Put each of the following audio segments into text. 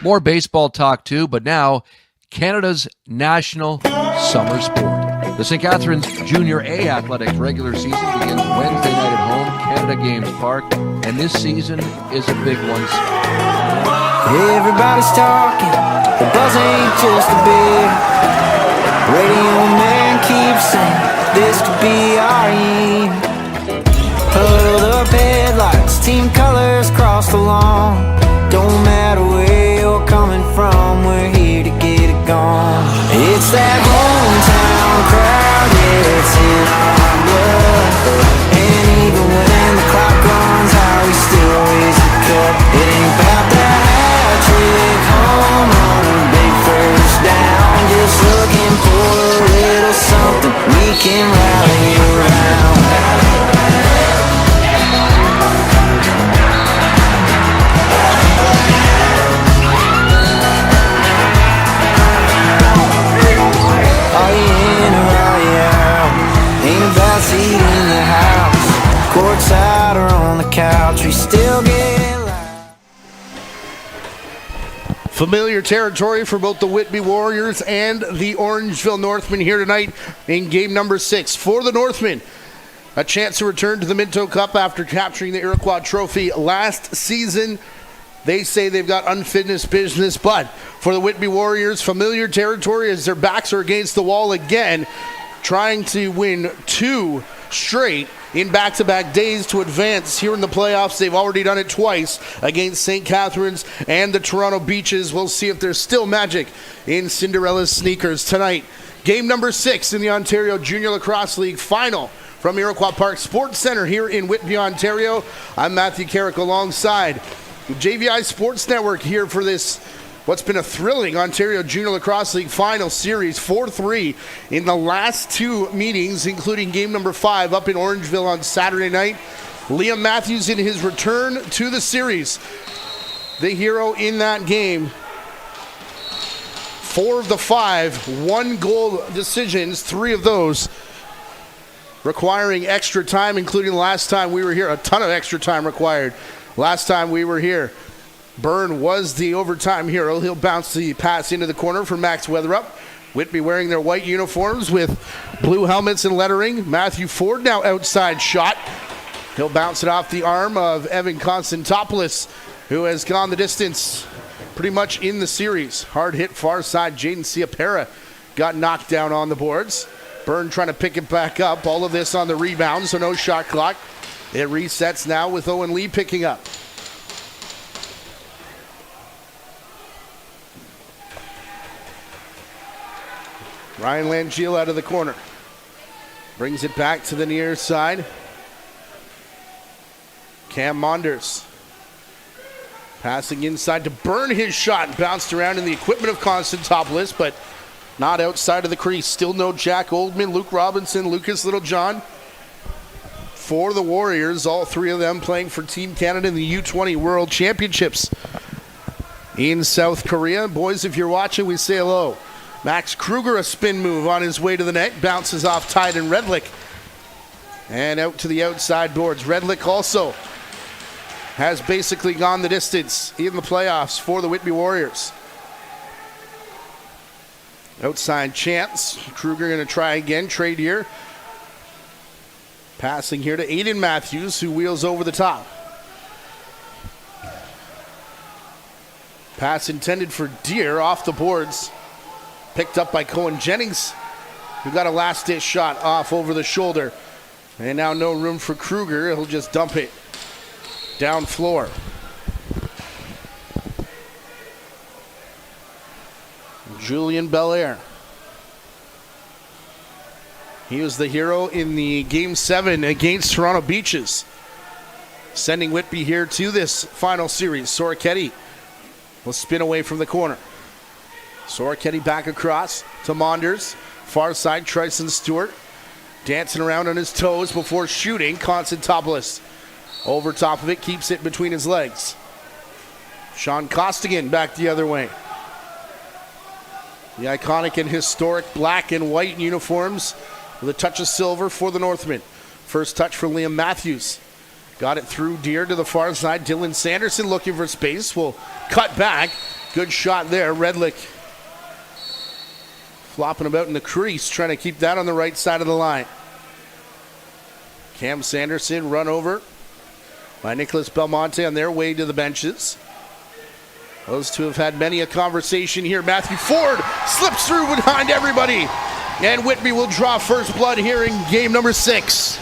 More baseball talk too, but now Canada's national summer sport. The St. Catharines Junior A Athletics regular season begins Wednesday night at home, Canada Games Park, and this season is a big one. Everybody's talking, the buzz ain't just a beer. Radio man keeps saying, this could be our year. Huddled up headlights, team colors cross the lawn. Don't matter where you're coming from, we're here to get it gone. It's that hometown crowd, yeah, it's in our blood. And even when the clock runs out, we still raise the cup. It ain't about that hat trick, home run, or big first down. Just looking for a little something we can rally around. Are you in or are you out? Ain't about seat in the house, courtside or on the couch, we still get it loud. Familiar territory for both the Whitby Warriors and the Orangeville Northmen here tonight in game number 6. For the Northmen, a chance to return to the Minto Cup after capturing the Iroquois Trophy last season. They say they've got unfinished business, but for the Whitby Warriors, familiar territory as their backs are against the wall again, trying to win 2 straight in back-to-back days to advance here in the playoffs. They've already done it twice against St. Catharines and the Toronto Beaches. We'll see if there's still magic in Cinderella's sneakers tonight. Game number 6 in the Ontario Junior Lacrosse League final from Iroquois Park Sports Centre here in Whitby, Ontario. I'm Matthew Carrick alongside JVI Sports Network here for this, what's been a thrilling Ontario Junior Lacrosse League final series, 4-3 in the last 2 meetings, including game number 5 up in Orangeville on Saturday night. Liam Matthews in his return to the series, the hero in that game. 4 of the 5 1-goal decisions, 3 of those requiring extra time, including the last time we were here, a ton of extra time required. Last time we were here, Byrne was the overtime hero. He'll bounce the pass into the corner for Max Weatherup. Whitby wearing their white uniforms with blue helmets and lettering. Matthew Ford now outside shot. He'll bounce it off the arm of Evan Constantopoulos, who has gone the distance pretty much in the series. Hard hit far side. Jaden Ciapera got knocked down on the boards. Byrne trying to pick it back up. All of this on the rebound, so no shot clock. It resets now with Owen Lee picking up. Ryan Langiel out of the corner. Brings it back to the near side. Cam Monders passing inside to Byrne. His shot bounced around in the equipment of Constantopoulos, but not outside of the crease. Still no Jack Oldman, Luke Robinson, Lucas Littlejohn. For the Warriors, all 3 of them playing for Team Canada in the U20 World Championships in South Korea. Boys, if you're watching, we say hello. Max Kruger, a spin move on his way to the net, bounces off Tyden Redlick and out to the outside boards. Redlick also has basically gone the distance in the playoffs for the Whitby Warriors. Outside chance. Kruger going to try again. Trade here. Passing here to Aiden Matthews, who wheels over the top. Pass intended for Deere, off the boards. Picked up by Cohen Jennings, who got a last-ditch shot off over the shoulder. And now no room for Kruger. He'll just dump it down floor. Julian Belair. He was the hero in the Game 7 against Toronto Beaches, sending Whitby here to this final series. Soroketti will spin away from the corner. Soroketti back across to Monders. Far side, Tryson Stewart dancing around on his toes before shooting. Constantopoulos over top of it, keeps it between his legs. Sean Costigan back the other way. The iconic and historic black and white uniforms with a touch of silver for the Northmen. First touch for Liam Matthews. Got it through Deere to the far side. Dylan Sanderson looking for space. Will cut back. Good shot there. Redlick flopping about in the crease, trying to keep that on the right side of the line. Cam Sanderson run over by Nicholas Belmonte on their way to the benches. Those two have had many a conversation here. Matthew Ford slips through behind everybody. And Whitby will draw first blood here in game number 6.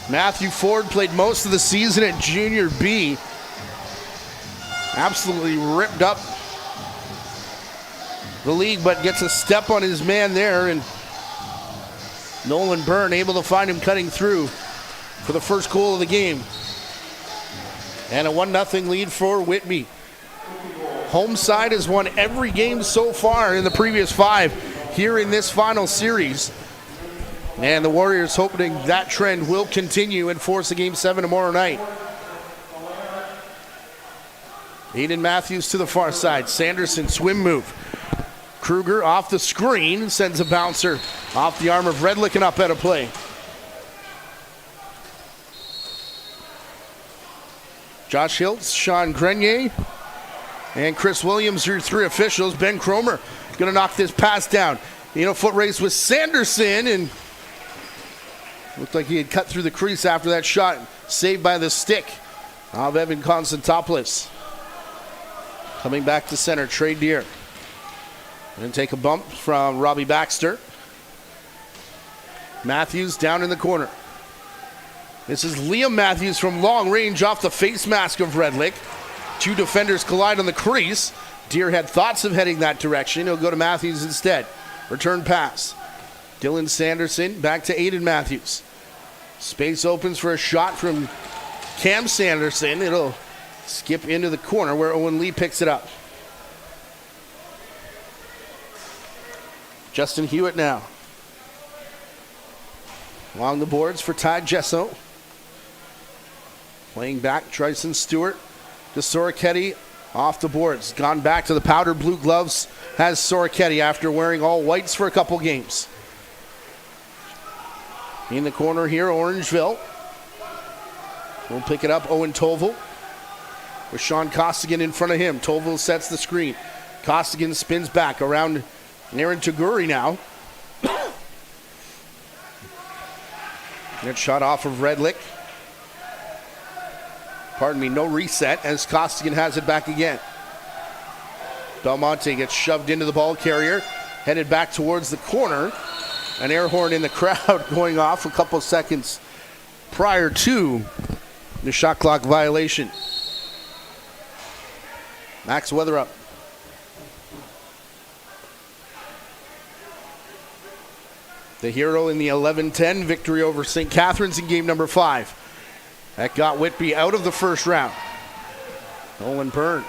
Matthew Ford played most of the season at Junior B. Absolutely ripped up the league, but gets a step on his man there, and Nolan Byrne able to find him cutting through for the first goal of the game. And a 1-0 lead for Whitby. Home side has won every game so far in the previous 5 here in this final series. And the Warriors hoping that trend will continue and force a game 7 tomorrow night. Aiden Matthews to the far side. Sanderson swim move. Kruger off the screen, sends a bouncer off the arm of Redlick and up at a play. Josh Hiltz, Sean Grenier, and Chris Williams, your 3 officials. Ben Cromer going to knock this pass down. Foot race with Sanderson, and looked like he had cut through the crease after that shot. Saved by the stick of Evan Constantopoulos. Coming back to center, Trey Deere. Going to take a bump from Robbie Baxter. Matthews down in the corner. This is Liam Matthews from long range off the face mask of Redlick. 2 defenders collide on the crease. Deere had thoughts of heading that direction. He'll go to Matthews instead. Return pass. Dylan Sanderson back to Aiden Matthews. Space opens for a shot from Cam Sanderson. It'll skip into the corner where Owen Lee picks it up. Justin Hewitt now. Along the boards for Ty Gesso. Playing back, Tryson Stewart to Soroketti off the boards. Gone back to the powder blue gloves has Soroketti after wearing all whites for a couple games. In the corner here, Orangeville. We'll pick it up, Owen Tovil. With Sean Costigan in front of him. Tovil sets the screen. Costigan spins back around Aaron Taguri now. Good shot off of Redlick. Pardon me, no reset as Costigan has it back again. Belmonte gets shoved into the ball carrier. Headed back towards the corner. An air horn in the crowd going off a couple seconds prior to the shot clock violation. Max Weatherup. The hero in the 11-10 victory over St. Catharines in game number 5. That got Whitby out of the first round. Nolan Byrne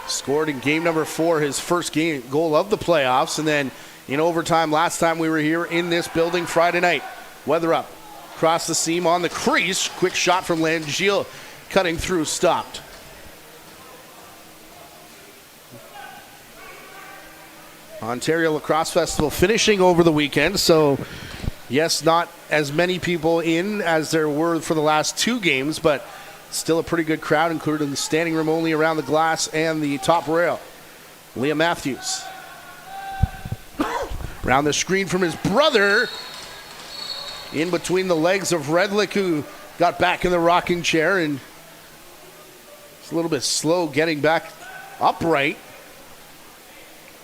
scored in game number 4, his first goal of the playoffs, and then in overtime last time we were here in this building Friday night. Weatherup across the seam on the crease. Quick shot from Langiel, cutting through, stopped. Ontario Lacrosse Festival finishing over the weekend, so yes, not as many people in as there were for the last 2 games, but still a pretty good crowd, including the standing room only around the glass and the top rail. Liam Matthews. Around the screen from his brother. In between the legs of Redlick, who got back in the rocking chair and it's a little bit slow getting back upright.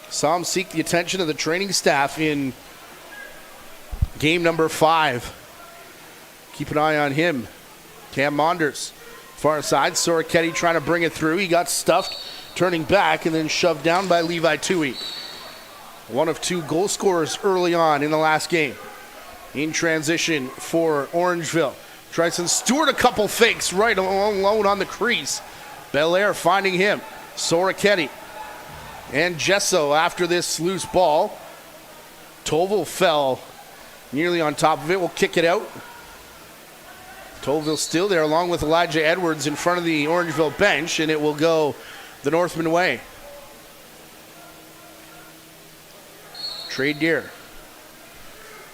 Saw him seek the attention of the training staff in game number 5. Keep an eye on him. Cam Monders, far side. Soroketti trying to bring it through. He got stuffed, turning back, and then shoved down by Levi Tui. One of 2 goal scorers early on in the last game. In transition for Orangeville. Tryson Stewart, a couple fakes right alone on the crease. Belair finding him. Soroketti. And Gesso after this loose ball. Tovil fell nearly on top of it. Will kick it out. Tovil still there along with Elijah Edwards in front of the Orangeville bench, and it will go the Northmen way. Trey Deer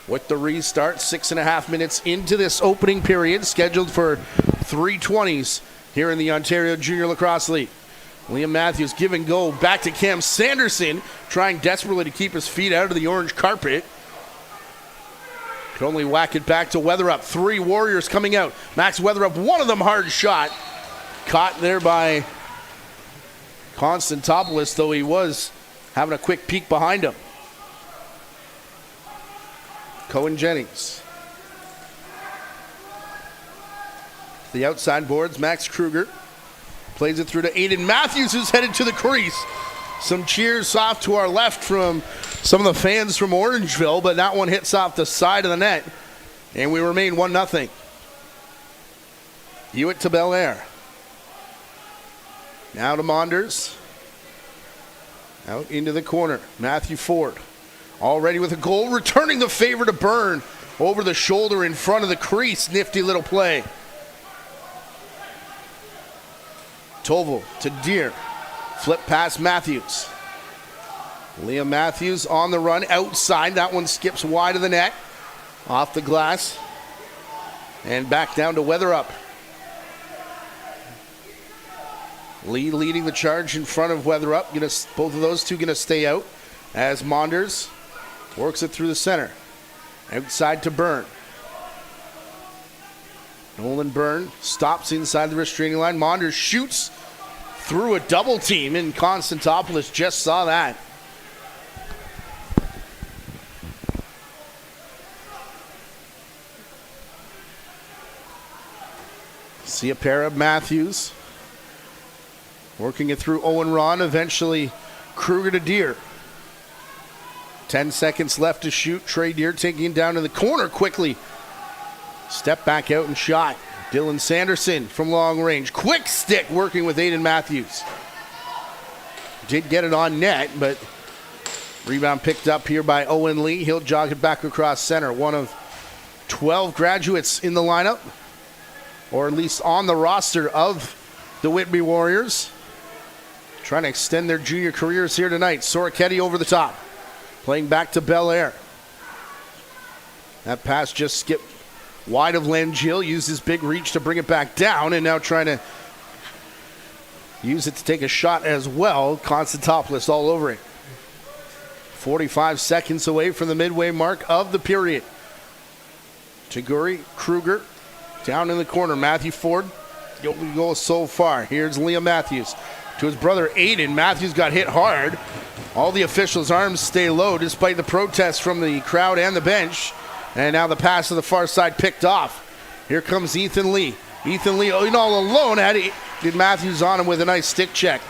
with the restart. 6.5 minutes into this opening period, scheduled for 3:20s here in the Ontario Junior Lacrosse League. Liam Matthews give and go back to Cam Sanderson, trying desperately to keep his feet out of the orange carpet. Could only whack it back to Weatherup. 3 Warriors coming out. Max Weatherup, one of them hard shot. Caught there by Constantopoulos, though he was having a quick peek behind him. Cohen Jennings. The outside boards, Max Kruger plays it through to Aiden Matthews, who's headed to the crease. Some cheers off to our left from some of the fans from Orangeville, but that one hits off the side of the net, and we remain 1-0. Hewitt to Belair. Now to Monders. Out into the corner. Matthew Ford already with a goal, returning the favor to Byrne over the shoulder in front of the crease. Nifty little play. Toval to Deer. Flip past Matthews. Liam Matthews on the run outside. That one skips wide of the net. Off the glass. And back down to Weatherup. Lee leading the charge in front of Weatherup. Both of those two going to stay out as Monders works it through the center. Outside to Byrne. Nolan Byrne stops inside the restraining line. Monders shoots through a double team, and Constantopoulos just saw that. See a pair of Matthews working it through Owen Ron, eventually Kruger to Deer. 10 seconds left to shoot. Trey Deer taking it down to the corner quickly. Step back out and shot. Dylan Sanderson from long range. Quick stick working with Aiden Matthews. Did get it on net, but rebound picked up here by Owen Lee. He'll jog it back across center. One of 12 graduates in the lineup, or at least on the roster of the Whitby Warriors. Trying to extend their junior careers here tonight. Soroketti over the top. Playing back to Belair. That pass just skipped wide of Langill. Used his big reach to bring it back down, and now trying to use it to take a shot as well. Constantopoulos all over it. 45 seconds away from the midway mark of the period. Taguri, Kruger, down in the corner. Matthew Ford, go so far. Here's Liam Matthews to his brother Aiden. Matthews got hit hard. All the officials' arms stay low despite the protests from the crowd and the bench. And now the pass to the far side picked off. Here comes Ethan Lee. Ethan Lee all alone. Did Matthews on him with a nice stick check.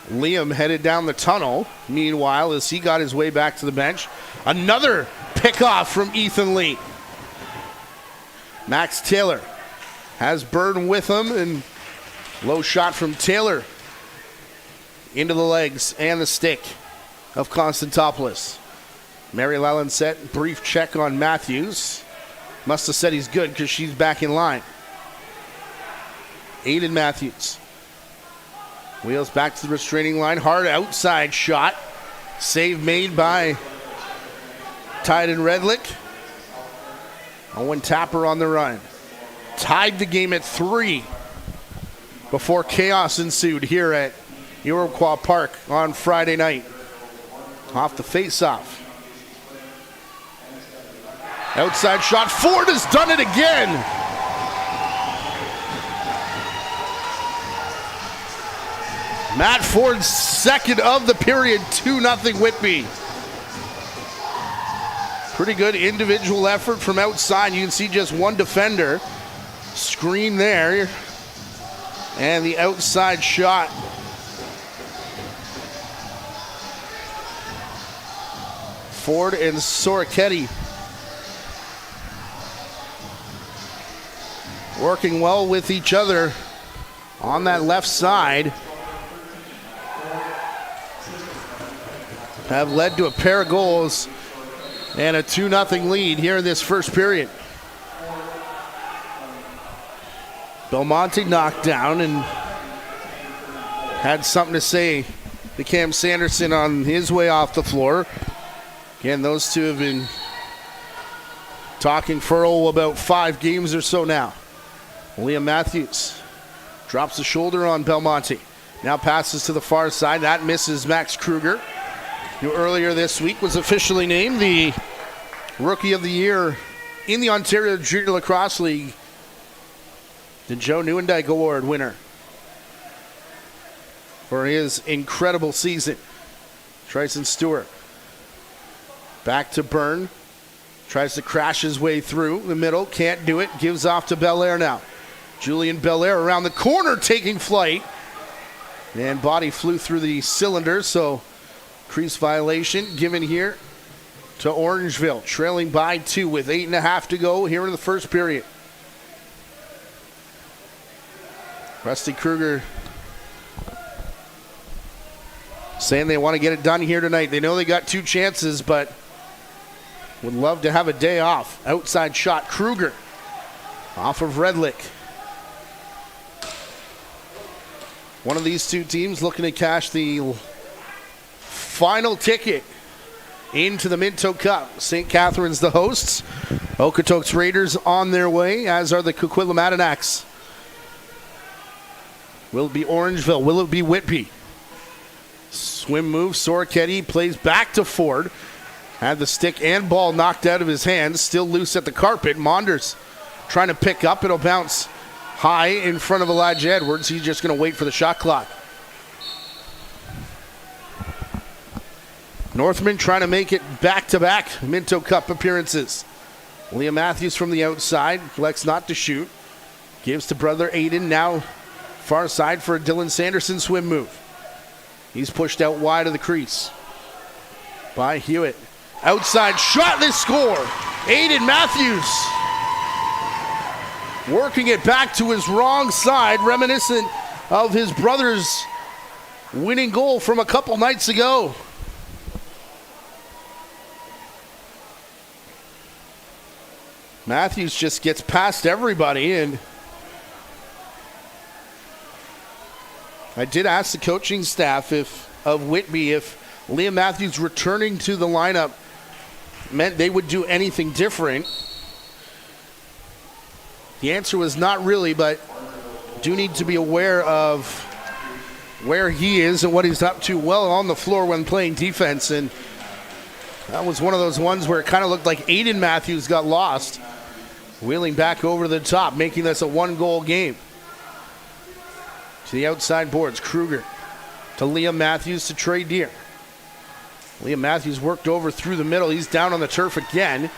Liam headed down the tunnel, meanwhile, as he got his way back to the bench. Another pickoff from Ethan Lee. Max Taylor has Byrne with him, and low shot from Taylor into the legs and the stick of Constantopoulos. Mary Lalenset, brief check on Matthews. Must have said he's good because she's back in line. Aiden Matthews. Wheels back to the restraining line. Hard outside shot. Save made by Tyden Redlick. Owen Tapper on the run. Tied the game at 3 before chaos ensued here at Iroquois Park on Friday night. Off the face-off. Outside shot. Ford has done it again. Matt Ford's second of the period. 2-0 Whitby. Pretty good individual effort from outside. You can see just one defender. Screen there. And the outside shot. Ford and Soroketti working well with each other on that left side. Have led to a pair of goals and a 2-0 lead here in this first period. Belmonte knocked down and had something to say to Cam Sanderson on his way off the floor. Again, those two have been talking for about 5 games or so now. Liam Matthews drops the shoulder on Belmonte. Now passes to the far side. That misses Max Kruger, who earlier this week was officially named the Rookie of the Year in the Ontario Junior Lacrosse League. The Joe Nieuwendyk Award winner for his incredible season. Tryson Stewart back to Byrne. Tries to crash his way through the middle. Can't do it. Gives off to Belair now. Julian Belair around the corner taking flight. And body flew through the cylinder, so crease violation given here to Orangeville. Trailing by 2 with 8.5 to go here in the first period. Rusty Kruger saying they want to get it done here tonight. They know they got 2 chances, but would love to have a day off. Outside shot, Kruger off of Redlick. One of these 2 teams looking to cash the final ticket into the Minto Cup. St. Catharines the hosts. Okotoks Raiders on their way, as are the Coquitlam Adenacks. Will it be Orangeville? Will it be Whitby? Swim move, Soroketti plays back to Ford. Had the stick and ball knocked out of his hands. Still loose at the carpet. Monders trying to pick up. It'll bounce high in front of Elijah Edwards. He's just going to wait for the shot clock. Northmen trying to make it back-to-back Minto Cup appearances. Liam Matthews from the outside. Elects not to shoot. Gives to brother Aiden. Now far side for a Dylan Sanderson swim move. He's pushed out wide of the crease by Hewitt. Outside shot, they score. Aiden Matthews working it back to his wrong side, reminiscent of his brother's winning goal from a couple nights ago. Matthews just gets past everybody, and I did ask the coaching staff of Whitby if Liam Matthews returning to the lineup meant they would do anything different. The answer was not really, but do need to be aware of where he is and what he's up to well on the floor when playing defense. And that was one of those ones where it kind of looked like Aiden Matthews got lost, wheeling back over the top, making this a 1-goal game. To the outside boards, Kruger to Liam Matthews to Trey Deer. Liam Matthews worked over through the middle. He's down on the turf again.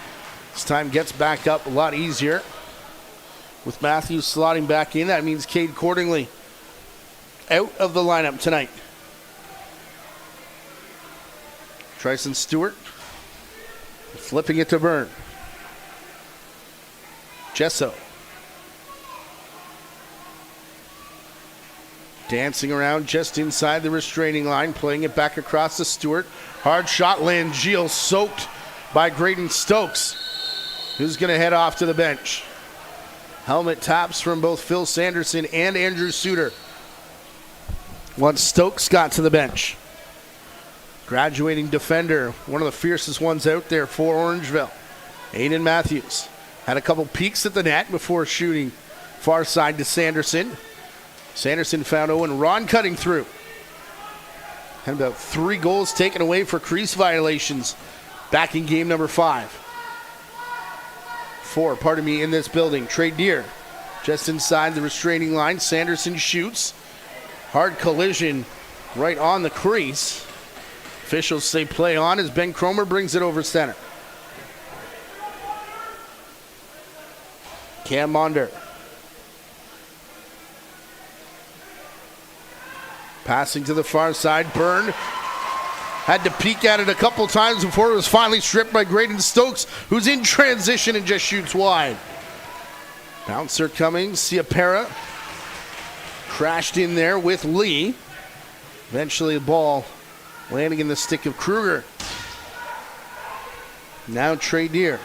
This time gets back up a lot easier. With Matthews slotting back in, that means Cade Cordingley out of the lineup tonight. Tryson Stewart flipping it to Byrne. Jesso dancing around just inside the restraining line, playing it back across to Stewart. Hard shot, Langeal soaked by Graydon Stokes, who's going to head off to the bench. Helmet taps from both Phil Sanderson and Andrew Suter once Stokes got to the bench. Graduating defender, one of the fiercest ones out there for Orangeville. Aiden Matthews had a couple peeks at the net before shooting far side to Sanderson. Sanderson found Owen Ron cutting through. Had about 3 goals taken away for crease violations back in game number 4, in this building. Trey Deer just inside the restraining line. Sanderson shoots. Hard collision right on the crease. Officials say play on as Ben Cromer brings it over center. Cam Monder. Passing to the far side. Byrne had to peek at it a couple times before it was finally stripped by Graydon Stokes, who's in transition and just shoots wide. Bouncer coming. Ciapera crashed in there with Lee. Eventually the ball landing in the stick of Kruger. Now Trey Deer.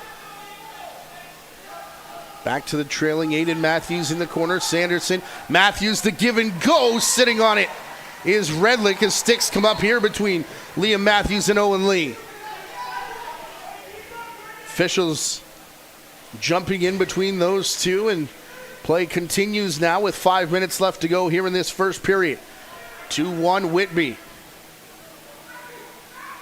Back to the trailing Aiden Matthews in the corner. Sanderson. Matthews, the give and go, sitting on it. is Redlick as sticks come up here between Liam Matthews and Owen Lee. Officials jumping in between those two, and play continues now with 5 minutes left to go here in this first period. 2-1 Whitby.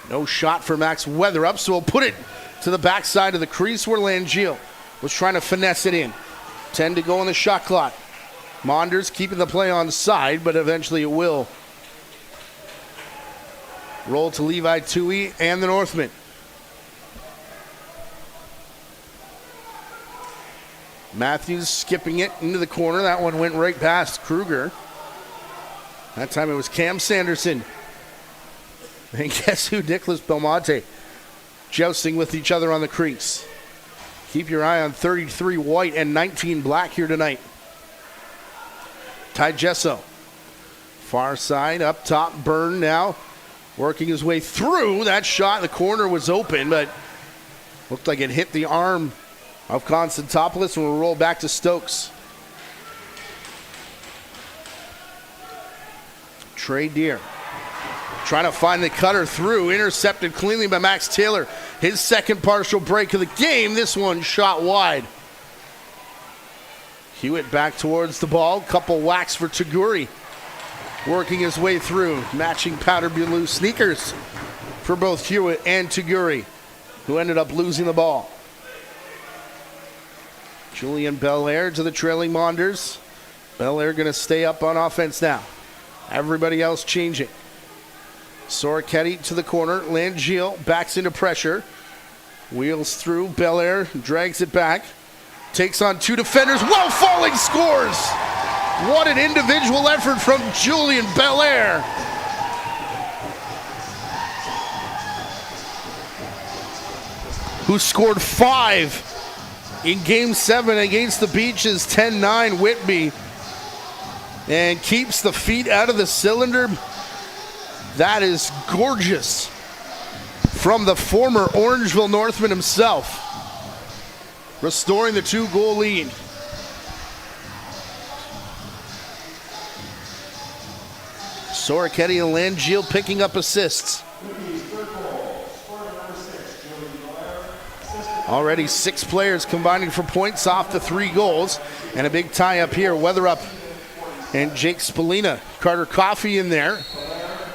No shot for Max Weatherup, so we'll put it to the backside of the crease where Langeal was trying to finesse it in. 10 to go on the shot clock. Monders keeping the play on side, but eventually it will roll to Levi Tui and the Northmen. Matthews skipping it into the corner. That one went right past Kruger. That time it was Cam Sanderson. And guess who? Nicholas Belmonte jousting with each other on the crease. Keep your eye on 33 white and 19 black here tonight. Ty Gesso. Far side, up top, Byrne now working his way through. That shot in the corner was open, but looked like it hit the arm of Constantopoulos, and we'll roll back to Stokes. Trey Deer trying to find the cutter through, intercepted cleanly by Max Taylor. His second partial break of the game. This one shot wide. Hewitt back towards the ball. Couple whacks for Taguri. Working his way through. Matching powder blue sneakers for both Hewitt and Taguri, who ended up losing the ball. Julian Belair to the trailing Monders. Belair going to stay up on offense now. Everybody else changing. Soroketti to the corner. Langeal backs into pressure. Wheels through. Belair drags it back. Takes on two defenders. Well, falling scores. What an individual effort from Julian Belair. Who scored 5 in Game 7 against the Beaches, 10-9 Whitby. And keeps the feet out of the cylinder. That is gorgeous from the former Orangeville Northman himself. Restoring the 2-goal lead. Soroketti and Langeal picking up assists. Already 6 players combining for points off the 3 goals. And a big tie up here. Weatherup and Jake Spalina. Carter Coffey in there.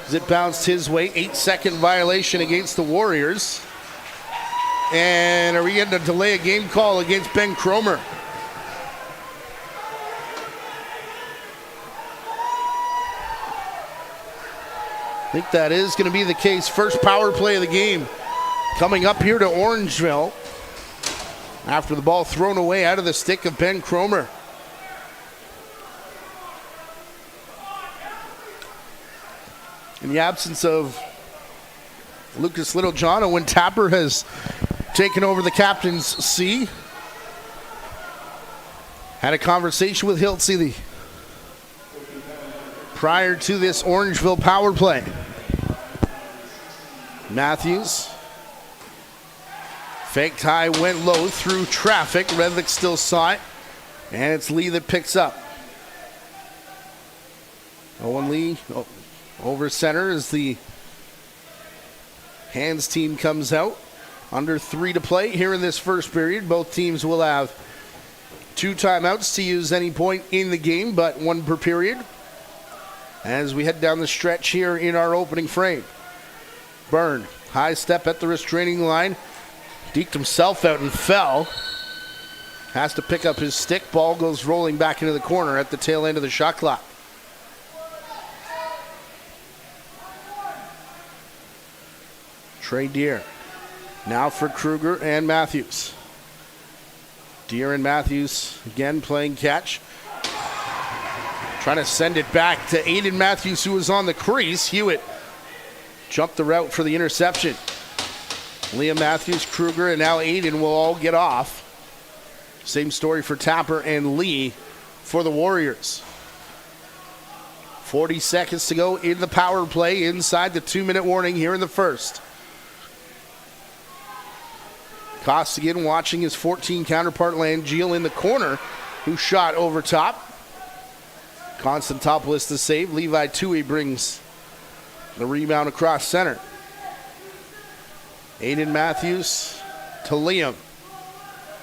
As it bounced his way. 8-second violation against the Warriors. And are we getting a delay of game call against Ben Cromer? I think that is going to be the case. First power play of the game coming up here to Orangeville after the ball thrown away out of the stick of Ben Cromer. In the absence of Lucas Littlejohn, Owen Tapper has taken over the captain's seat. Had a conversation with Hiltzy prior to this Orangeville power play. Matthews. Faked high, went low through traffic. Redlick still saw it. And it's Lee that picks up. Owen Lee over center as the hands team comes out. Under 3 to play here in this first period. Both teams will have 2 timeouts to use any point in the game, but 1 per period. As we head down the stretch here in our opening frame. Byrne, high step at the restraining line. Deked himself out and fell. Has to pick up his stick. Ball goes rolling back into the corner at the tail end of the shot clock. Trey Deer. Now for Kruger and Matthews. Deer and Matthews again playing catch. Trying to send it back to Aiden Matthews, who was on the crease. Hewitt jumped the route for the interception. Liam Matthews, Kruger, and now Aiden will all get off. Same story for Tapper and Lee for the Warriors. 40 seconds to go in the power play inside the 2-minute warning here in the first. Costigan watching his 14 counterpart Langeal in the corner, who shot over top. Constantopoulos to save. Levi Tui brings the rebound across center. Aiden Matthews to Liam.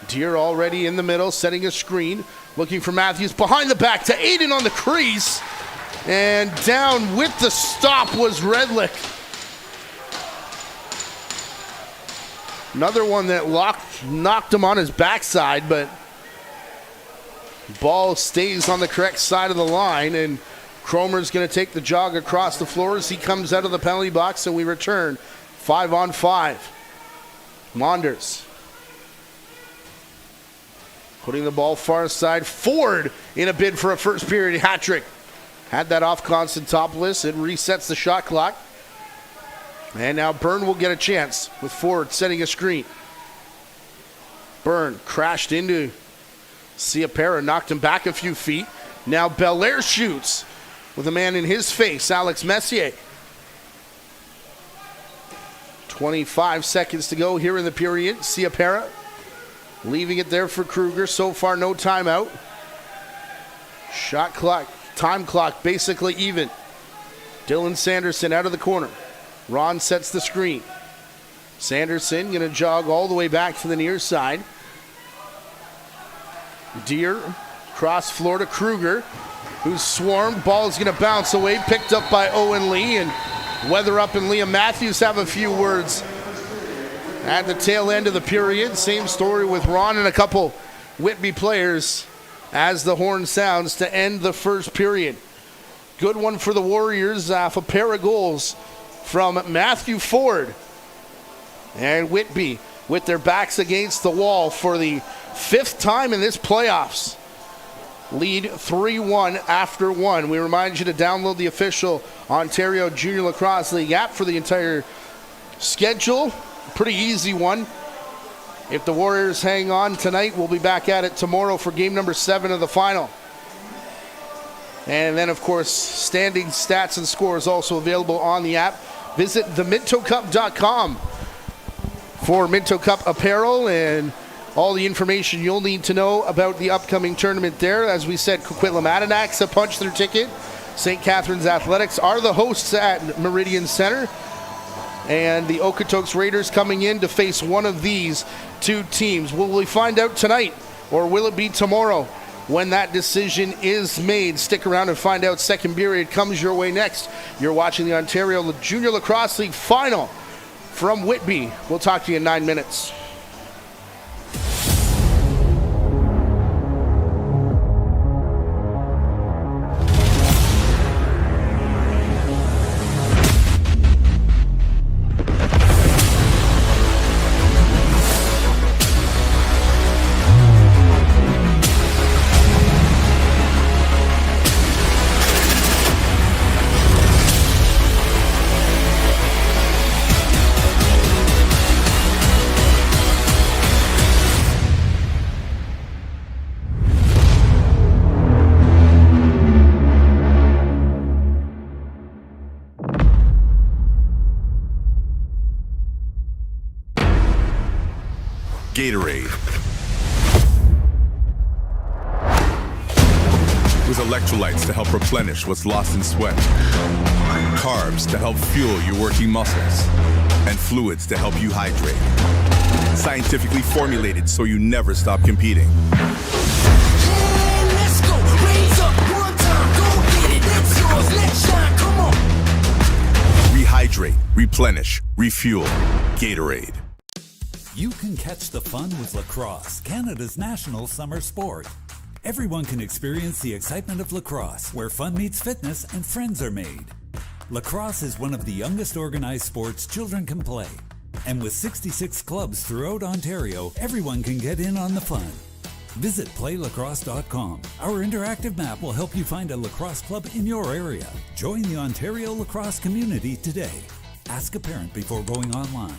Deere already in the middle, setting a screen. Looking for Matthews behind the back to Aiden on the crease. And down with the stop was Redlick. Another one that knocked him on his backside, but ball stays on the correct side of the line, and Cromer's going to take the jog across the floor as he comes out of the penalty box, and we return 5-on-5. Monders putting the ball far side forward in a bid for a first period hat trick. Had that off Constantopoulos. It resets the shot clock. And now Byrne will get a chance with Ford setting a screen. Byrne crashed into Ciapera, knocked him back a few feet. Now Belair shoots with a man in his face, Alex Messier. 25 seconds to go here in the period. Ciapera leaving it there for Kruger. So far, no timeout. Shot clock, time clock basically even. Dylan Sanderson out of the corner. Ron sets the screen. Sanderson going to jog all the way back to the near side. Deere, cross floor to Kruger, who's swarmed. Ball is going to bounce away, picked up by Owen Lee, and Weatherup and Liam Matthews have a few words at the tail end of the period. Same story with Ron and a couple Whitby players as the horn sounds to end the first period. Good one for the Warriors, a pair of goals from Matthew Ford. And Whitby with their backs against the wall for the fifth time in this playoffs. Lead 3-1 after one. We remind you to download the official Ontario Junior Lacrosse League app for the entire schedule. Pretty easy one. If the Warriors hang on tonight, we'll be back at it tomorrow for game number 7 of the final. And then, of course, standing stats and scores also available on the app. Visit themintocup.com for Minto Cup apparel and all the information you'll need to know about the upcoming tournament there. As we said, Coquitlam Adirondacks have punched their ticket. St. Catharines Athletics are the hosts at Meridian Center. And the Okotoks Raiders coming in to face one of these two teams. Will we find out tonight, or will it be tomorrow when that decision is made? Stick around and find out. Second period comes your way next. You're watching the Ontario Junior Lacrosse League final from Whitby. We'll talk to you in 9 minutes. Gatorade. With electrolytes to help replenish what's lost in sweat, carbs to help fuel your working muscles, and fluids to help you hydrate. Scientifically formulated so you never stop competing. Let's go, raise up one time, go get it, it's yours, let's shine, come on. Rehydrate, replenish, refuel. Gatorade. You can catch the fun with lacrosse, Canada's national summer sport. Everyone can experience the excitement of lacrosse, where fun meets fitness and friends are made. Lacrosse is one of the youngest organized sports children can play. And with 66 clubs throughout Ontario, everyone can get in on the fun. Visit playlacrosse.com. Our interactive map will help you find a lacrosse club in your area. Join the Ontario lacrosse community today. Ask a parent before going online.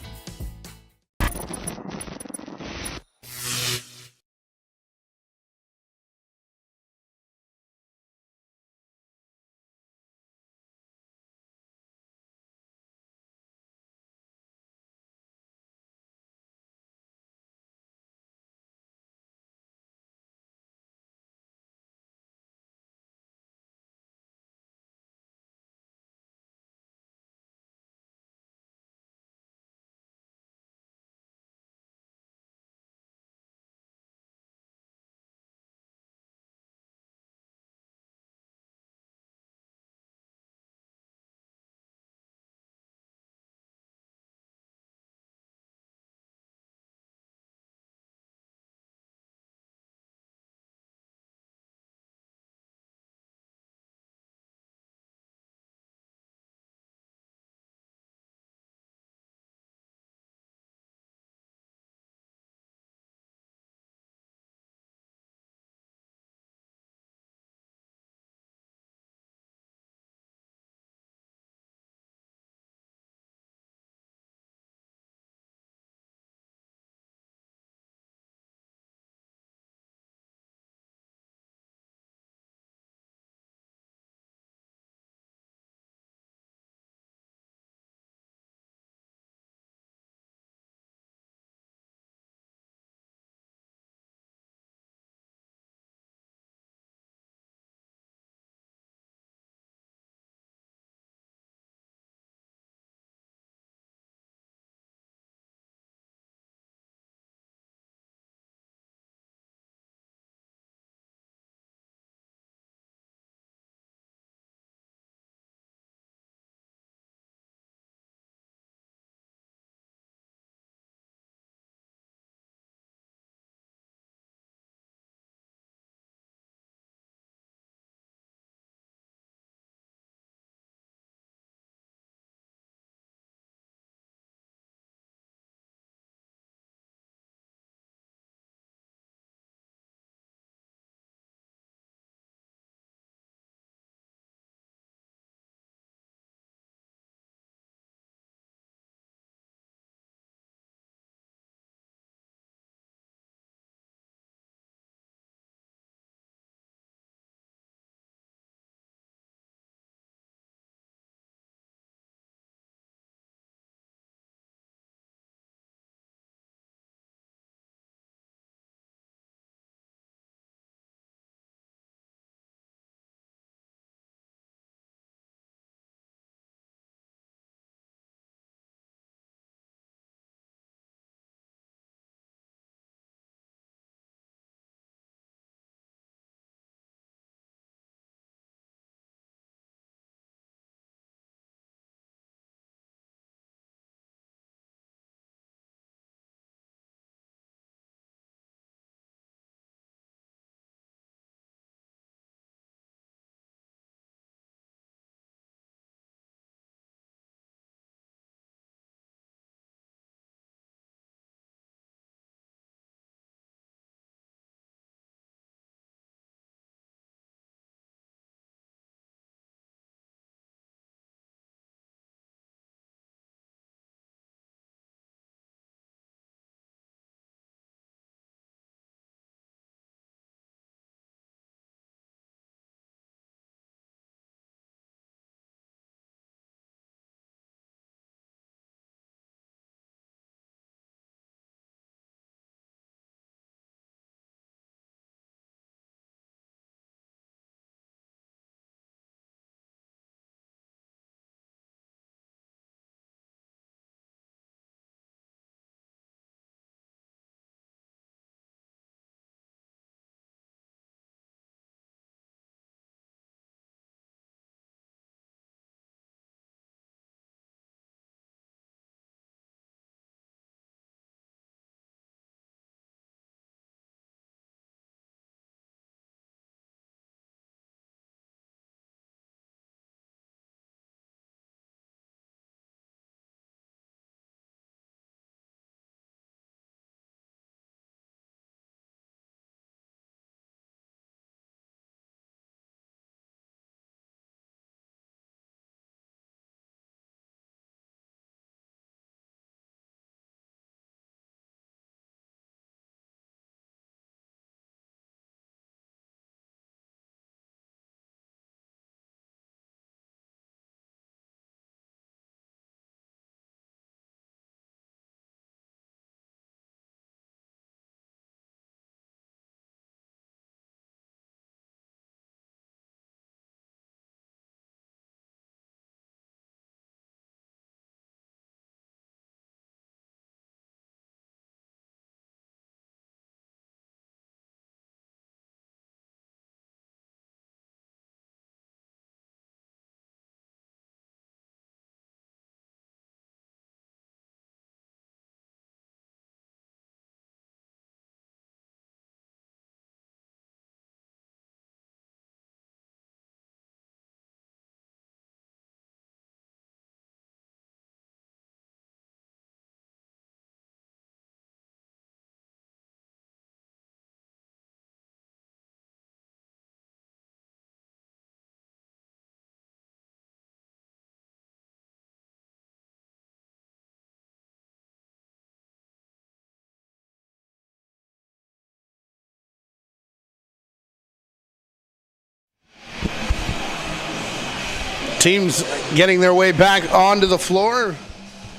Teams getting their way back onto the floor.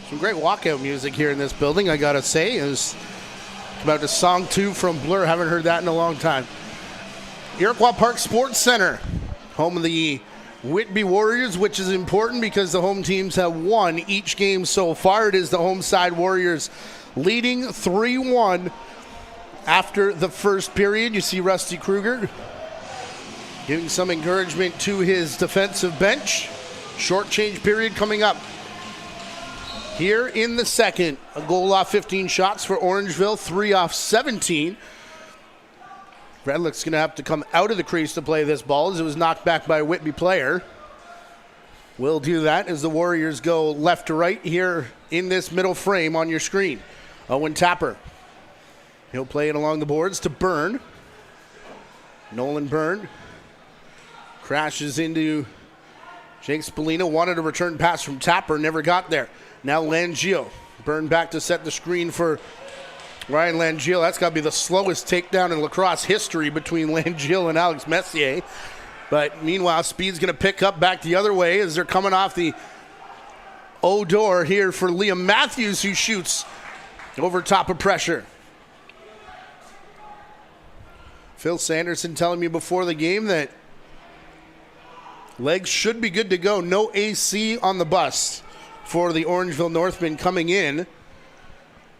Some great walkout music here in this building, I gotta say. It was about to song 2 from Blur. Haven't heard that in a long time. Iroquois Park Sports Center, home of the Whitby Warriors, which is important because the home teams have won each game so far. It is the home side Warriors leading 3-1 after the first period. You see Rusty Kruger giving some encouragement to his defensive bench. Short change period coming up here in the second. A goal off 15 shots for Orangeville, 3 off 17. Redlick's going to have to come out of the crease to play this ball as it was knocked back by a Whitby player. We'll do that as the Warriors go left to right here in this middle frame on your screen. Owen Tapper. He'll play it along the boards to Byrne. Nolan Byrne crashes into Jake Spallina. Wanted a return pass from Tapper, never got there. Now Langio. Byrne back to set the screen for Ryan Langio. That's got to be the slowest takedown in lacrosse history between Langio and Alex Messier. But meanwhile, speed's going to pick up back the other way as they're coming off the O-door here for Liam Matthews, who shoots over top of pressure. Phil Sanderson telling me before the game that legs should be good to go. No AC on the bus for the Orangeville Northmen coming in.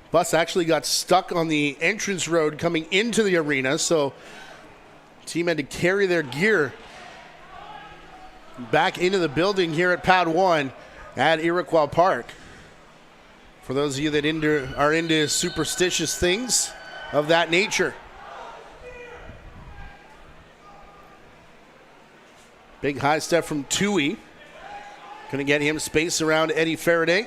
Bus actually got stuck on the entrance road coming into the arena, so team had to carry their gear back into the building here at Pad 1 at Iroquois Park. For those of you that are into superstitious things of that nature. Big high step from Tui. Going to get him space around Eddie Faraday.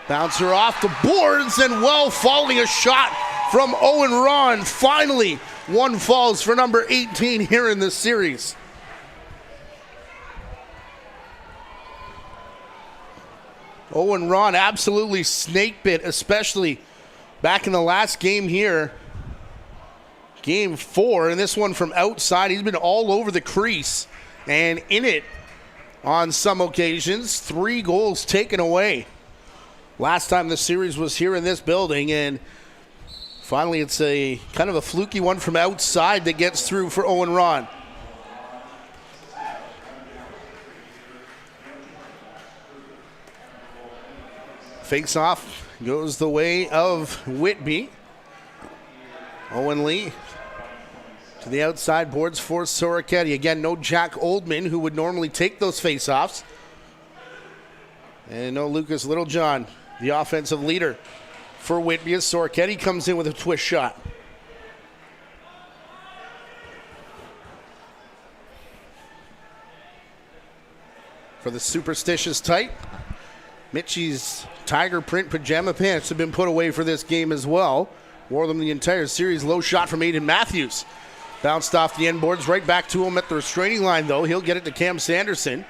Bouncer off the boards and well falling a shot from Owen Ron. Finally, one falls for number 18 here in this series. Owen Ron absolutely snake bit, especially back in the last game here. Game 4, and this one from outside. He's been all over the crease and in it on some occasions. 3 goals taken away. Last time the series was here in this building, and finally it's a kind of a fluky one from outside that gets through for Owen Ron. Face off goes the way of Whitby. Owen Lee to the outside boards for Soroketti. Again, no Jack Oldman, who would normally take those face-offs. And no Lucas Littlejohn, the offensive leader for Whitby, as Soroketti comes in with a twist shot. For the superstitious type, Mitchie's tiger print pajama pants have been put away for this game as well. Wore them the entire series. Low shot from Aiden Matthews. Bounced off the end boards, right back to him at the restraining line, though. He'll get it to Cam Sanderson.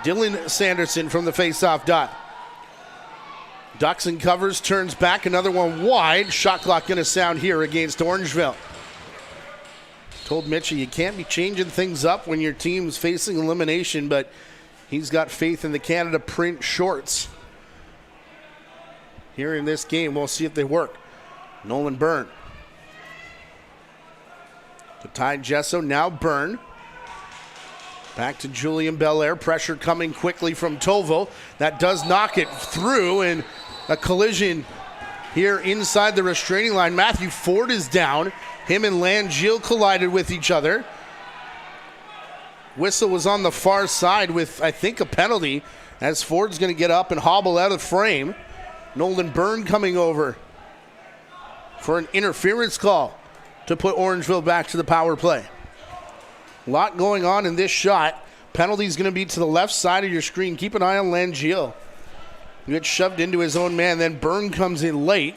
Dylan Sanderson from the face-off dot. Ducks and covers, turns back, another one wide. Shot clock going to sound here against Orangeville. Told Mitchie you can't be changing things up when your team's facing elimination, but he's got faith in the Canada print shorts. Here in this game, we'll see if they work. Nolan Byrne. To Ty Gesso, now Byrne. Back to Julian Belair. Pressure coming quickly from Tovo. That does knock it through, and a collision here inside the restraining line. Matthew Ford is down. Him and Langille collided with each other. Whistle was on the far side with, I think, a penalty, as Ford's going to get up and hobble out of frame. Nolan Byrne coming over for an interference call to put Orangeville back to the power play. A lot going on in this shot. Penalty's going to be to the left side of your screen. Keep an eye on Langille. He gets shoved into his own man. Then Byrne comes in late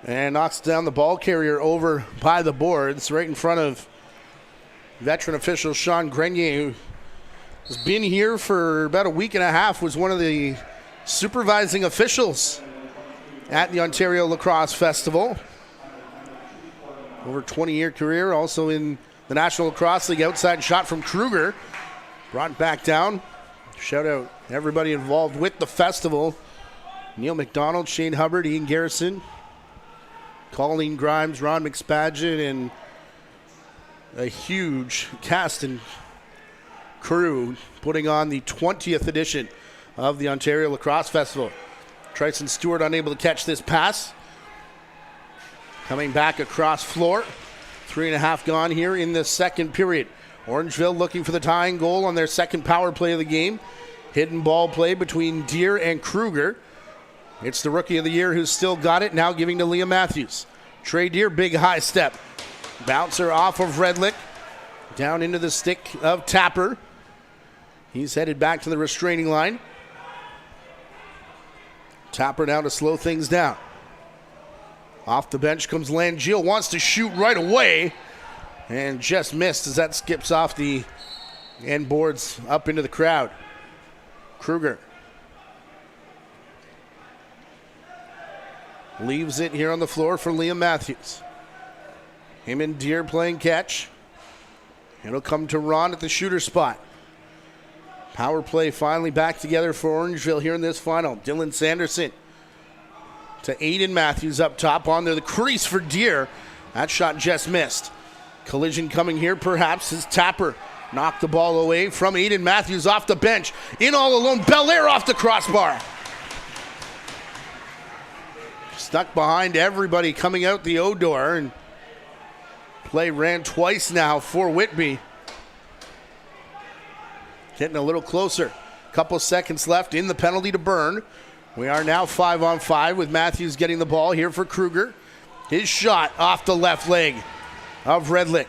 and knocks down the ball carrier over by the boards right in front of veteran official Sean Grenier, who has been here for about a week and a half, was one of the supervising officials at the Ontario Lacrosse Festival. Over 20-year career, also in the National Lacrosse League. Outside shot from Kruger. Brought back down. Shout out everybody involved with the festival. Neil McDonald, Shane Hubbard, Ian Garrison, Colleen Grimes, Ron McSpadgen, and a huge cast and crew putting on the 20th edition of the Ontario Lacrosse Festival. Tryson Stewart unable to catch this pass. Coming back across floor. 3.5 gone here in the second period. Orangeville looking for the tying goal on their second power play of the game. Hidden ball play between Deere and Kruger. It's the rookie of the year who's still got it, now giving to Liam Matthews. Trey Deere, big high step. Bouncer off of Redlick. Down into the stick of Tapper. He's headed back to the restraining line. Tapper now to slow things down. Off the bench comes Langiel, wants to shoot right away, and just missed as that skips off the end boards up into the crowd. Kruger leaves it here on the floor for Liam Matthews. Him and Deere playing catch. It'll come to Ron at the shooter spot. Power play finally back together for Orangeville here in this final. Dylan Sanderson to Aiden Matthews up top on there. The crease for Deere. That shot just missed. Collision coming here perhaps as Tapper knocked the ball away from Aiden Matthews off the bench. In all alone, Belair off the crossbar. Stuck behind everybody coming out the O door, and play ran twice now for Whitby. Getting a little closer. Couple seconds left in the penalty to burn. We are now 5-on-5 with Matthews getting the ball here for Kruger. His shot off the left leg of Redlick.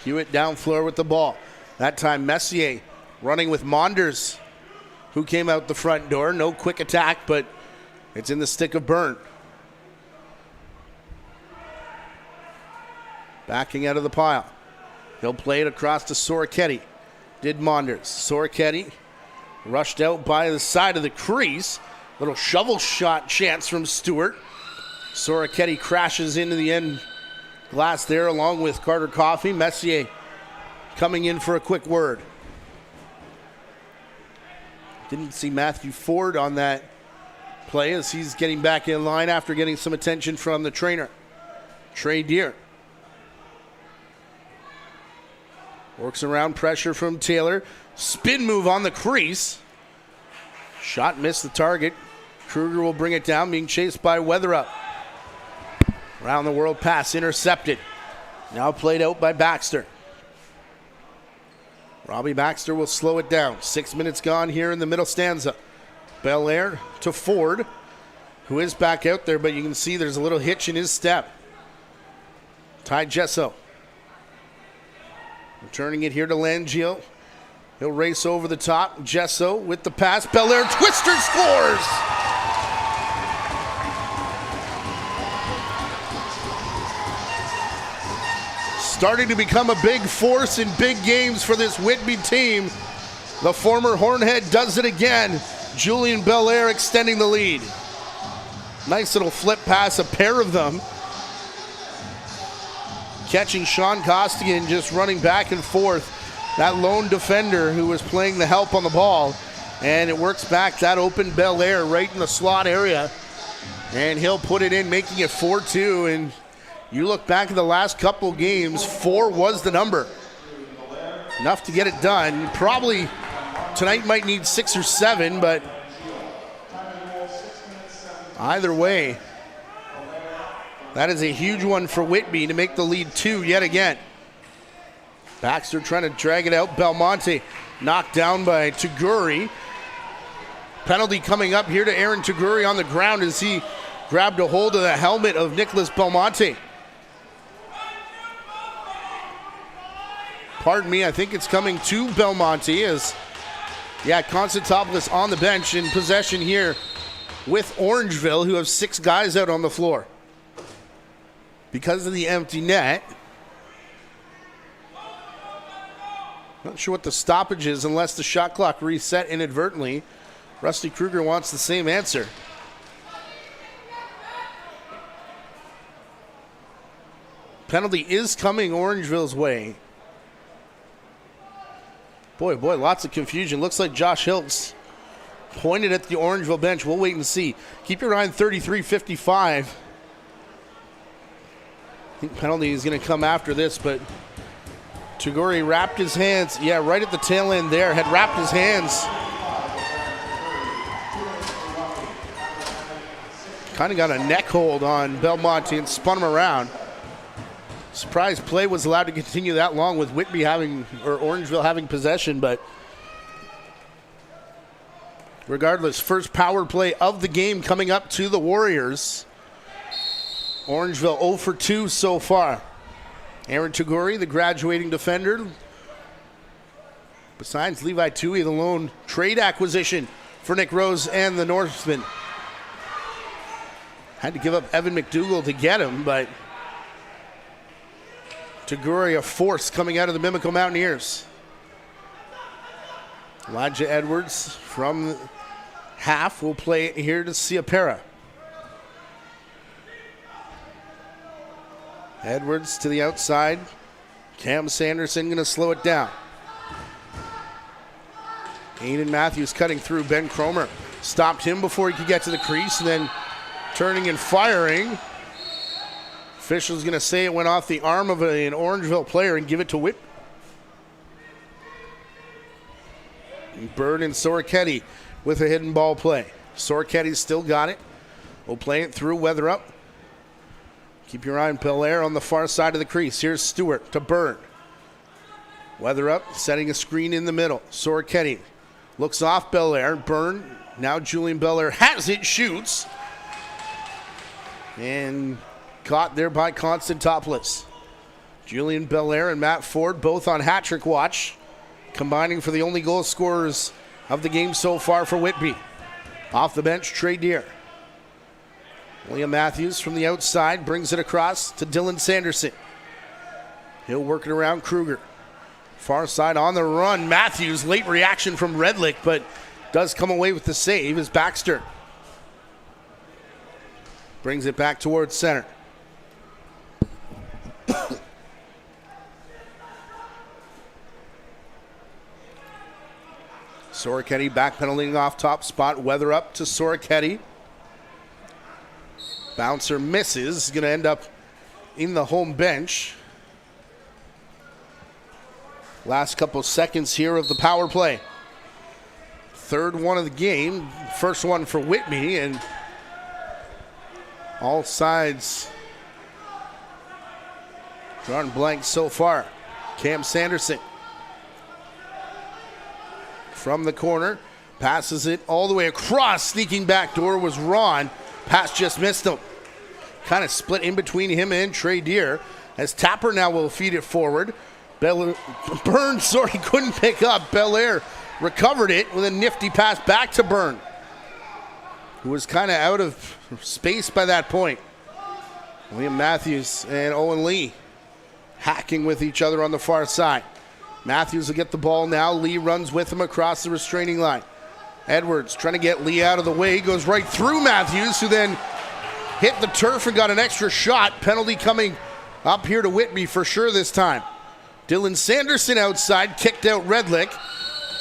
Hewitt down floor with the ball. That time Messier running with Monders, who came out the front door. No quick attack, but it's in the stick of Byrne. Backing out of the pile. He'll play it across to Soroketti. Did Monders. Soroketti rushed out by the side of the crease. Little shovel shot chance from Stewart. Soroketti crashes into the end glass there along with Carter Coffey. Messier coming in for a quick word. Didn't see Matthew Ford on that play as he's getting back in line after getting some attention from the trainer. Trey Deere. Works around pressure from Taylor. Spin move on the crease. Shot missed the target. Kruger will bring it down, being chased by Weatherup. Around the world pass intercepted. Now played out by Baxter. Robbie Baxter will slow it down. 6 minutes gone here in the middle stanza. Belair to Ford, who is back out there, but you can see there's a little hitch in his step. Ty Gesso. Returning it here to Langiel. He'll race over the top. Gesso with the pass. Belair twister scores! Starting to become a big force in big games for this Whitby team. The former Hornhead does it again. Julian Belair extending the lead. Nice little flip pass, a pair of them. Catching Sean Costigan, just running back and forth. That lone defender who was playing the help on the ball. And it works back. That open Belair right in the slot area. And he'll put it in, making it 4-2. And you look back at the last couple games, 4 was the number. Enough to get it done. Probably tonight might need 6 or 7, but either way, that is a huge one for Whitby to make the lead 2 yet again. Baxter trying to drag it out. Belmonte knocked down by Taguri. Penalty coming up here to Aaron Taguri on the ground as he grabbed a hold of the helmet of Nicholas Belmonte. Pardon me, I think it's coming to Belmonte as, Constantopoulos on the bench in possession here with Orangeville, who have 6 guys out on the floor. Because of the empty net. Not sure what the stoppage is unless the shot clock reset inadvertently. Rusty Kruger wants the same answer. Penalty is coming Orangeville's way. Boy, lots of confusion. Looks like Josh Hiltz pointed at the Orangeville bench. We'll wait and see. Keep your eye on 33-55. I think penalty is going to come after this, but Taguri wrapped his hands. Yeah, right at the tail end there. Had wrapped his hands. Kind of got a neck hold on Belmonte and spun him around. Surprise play was allowed to continue that long with Whitby having, or Orangeville having possession, but regardless, first power play of the game coming up to the Warriors. Orangeville 0 for 2 so far. Aaron Taguri, the graduating defender. Besides Levi Tui, the lone trade acquisition for Nick Rose and the Northmen. Had to give up Evan McDougall to get him, but Taguri, a force coming out of the Mimico Mountaineers. Elijah Edwards from half will play it here to Siapera. Edwards to the outside. Cam Sanderson going to slow it down. Aiden Matthews cutting through. Ben Cromer stopped him before he could get to the crease, and then turning and firing. Official's going to say it went off the arm of an Orangeville player and give it to Whit. Bird and Soroketti with a hidden ball play. Soroketti's still got it. We'll play it through, weather up. Keep your eye on Belair on the far side of the crease. Here's Stewart to Bird. Weather up, setting a screen in the middle. Soroketti looks off Belair. Byrne, now Julian Belair has it, shoots. And caught there by Constant Topless. Julian Belair and Matt Ford both on hat-trick watch, combining for the only goal scorers of the game so far for Whitby. Off the bench, Trey Deer. William Matthews from the outside brings it across to Dylan Sanderson. He'll work it around Kruger. Far side on the run. Matthews, late reaction from Redlick, but does come away with the save as Baxter brings it back towards center. Soroketti back pedaling off top spot. Weather up to Soroketti. Bouncer misses. Going to end up in the home bench. Last couple seconds here of the power play. Third one of the game. First one for Whitby, and all sides drawn blank so far. Cam Sanderson from the corner, passes it all the way across. Sneaking back door was Ron. Pass just missed him. Kind of split in between him and Trey Deer, as Tapper now will feed it forward. Burns, couldn't pick up. Belair recovered it with a nifty pass back to Byrne, who was kind of out of space by that point. William Matthews and Owen Lee hacking with each other on the far side. Matthews will get the ball now. Lee runs with him across the restraining line. Edwards trying to get Lee out of the way. Goes right through Matthews, who then hit the turf and got an extra shot. Penalty coming up here to Whitby for sure this time. Dylan Sanderson outside, kicked out Redlick.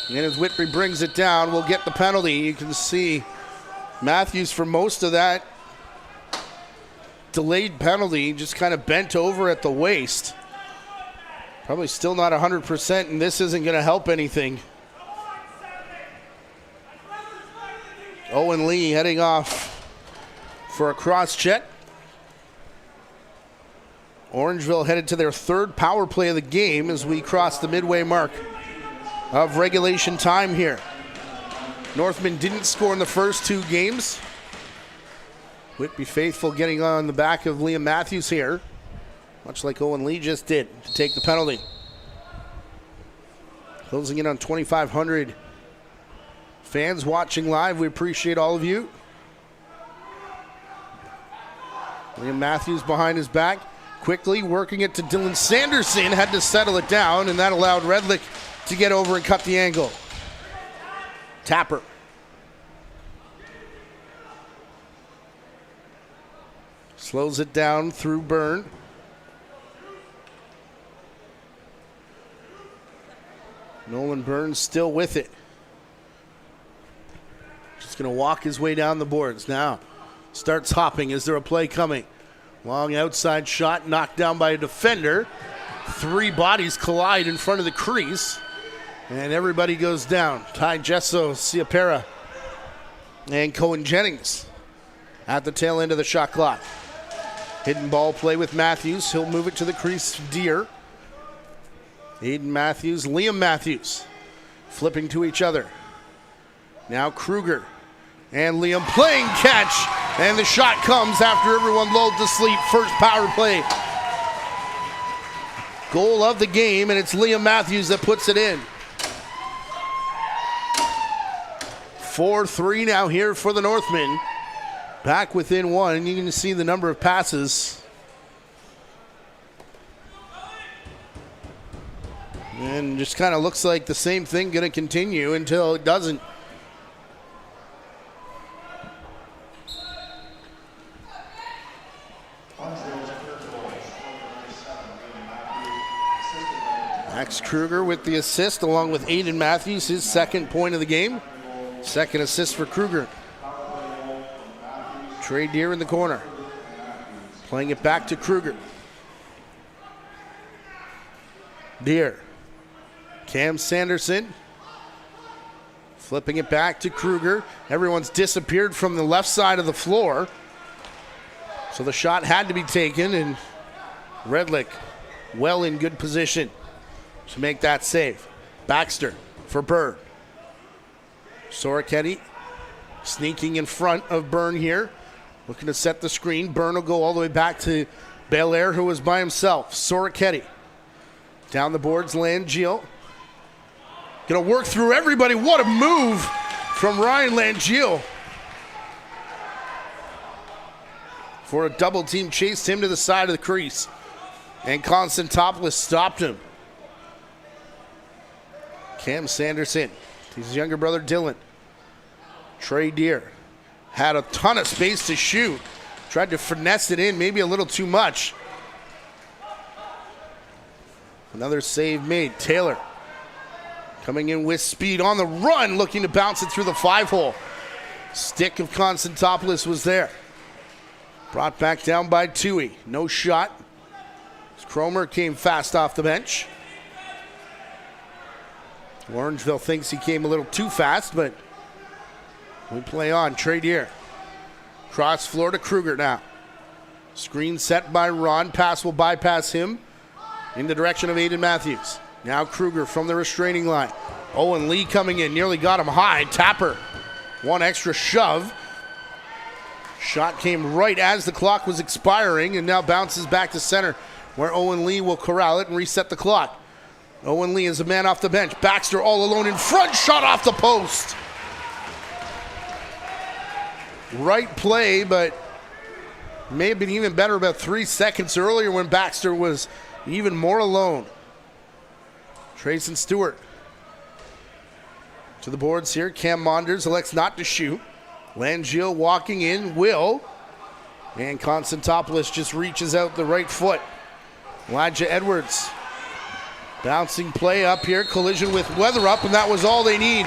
And as Whitby brings it down, we'll get the penalty. You can see Matthews for most of that delayed penalty, just kind of bent over at the waist. Probably still not 100%, and this isn't going to help anything. Owen Lee heading off for a cross check. Orangeville headed to their third power play of the game as we cross the midway mark of regulation time here. Northmen didn't score in the first two games. Whitby faithful getting on the back of Liam Matthews here, much like Owen Lee just did, to take the penalty. Closing in on 2,500 fans watching live. We appreciate all of you. Liam Matthews behind his back, quickly working it to Dylan Sanderson, had to settle it down, and that allowed Redlick to get over and cut the angle. Tapper. Slows it down through Byrne. Nolan Burns still with it. Just going to walk his way down the boards now. Starts hopping. Is there a play coming? Long outside shot knocked down by a defender. 3 bodies collide in front of the crease. And everybody goes down. Ty Gesso, Ciapera, and Cohen Jennings at the tail end of the shot clock. Hidden ball play with Matthews. He'll move it to the crease. Deer. Aiden Matthews, Liam Matthews flipping to each other. Now Kruger and Liam playing catch. And the shot comes after everyone lulled to sleep. First power play. Goal of the game, and it's Liam Matthews that puts it in. 4-3 now here for the Northmen. Back within 1. You can see the number of passes. And just kind of looks like the same thing going to continue until it doesn't. Max Kruger with the assist along with Aiden Matthews, his second point of the game. Second assist for Kruger. Trey Deer in the corner. Playing it back to Kruger. Deer. Cam Sanderson. Flipping it back to Kruger. Everyone's disappeared from the left side of the floor. So the shot had to be taken, and Redlick well in good position to make that save. Baxter for Byrne. Soroketti sneaking in front of Byrne here. Looking to set the screen. Byrne will go all the way back to Belair, who was by himself. Soroketti. Down the boards, Langeal. Gonna work through everybody. What a move from Ryan Langeal. For a double team, chased him to the side of the crease. And Constantopoulos stopped him. Cam Sanderson, his younger brother Dylan. Trey Deer had a ton of space to shoot. Tried to finesse it in, maybe a little too much. Another save made. Taylor coming in with speed on the run, looking to bounce it through the 5-hole. Stick of Constantopoulos was there. Brought back down by Toohey. No shot. Cromer came fast off the bench. Orangeville thinks he came a little too fast, but we play on. Trey Deer. Cross floor to Kruger now. Screen set by Ron. Pass will bypass him in the direction of Aiden Matthews. Now Kruger from the restraining line. Owen Lee coming in. Nearly got him high. Tapper. One extra shove. Shot came right as the clock was expiring and now bounces back to center where Owen Lee will corral it and reset the clock. Owen Lee is a man off the bench. Baxter all alone in front. Shot off the post. Right play, but may have been even better about 3 seconds earlier when Baxter was even more alone. Trayson Stewart to the boards here. Cam Monders elects not to shoot. Langeal walking in, will. And Constantopoulos just reaches out the right foot. Elijah Edwards. Bouncing play up here. Collision with Weatherup, and that was all they need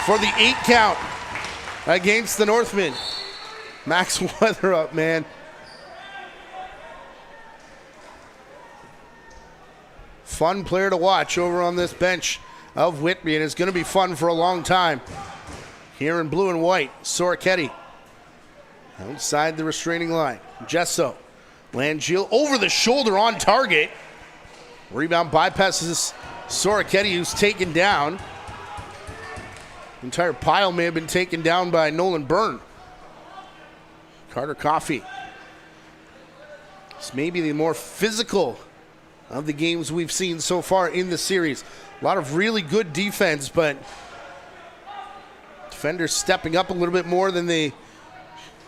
for the 8 count against the Northmen. Max Weatherup, man. Fun player to watch over on this bench of Whitby, and it's going to be fun for a long time. Here in blue and white, Soroketti outside the restraining line. Gesso, Langeal over the shoulder on target. Rebound bypasses Soroketti, who's taken down. The entire pile may have been taken down by Nolan Byrne. Carter Coffey. This may be the more physical of the games we've seen so far in the series. A lot of really good defense, but defenders stepping up a little bit more than they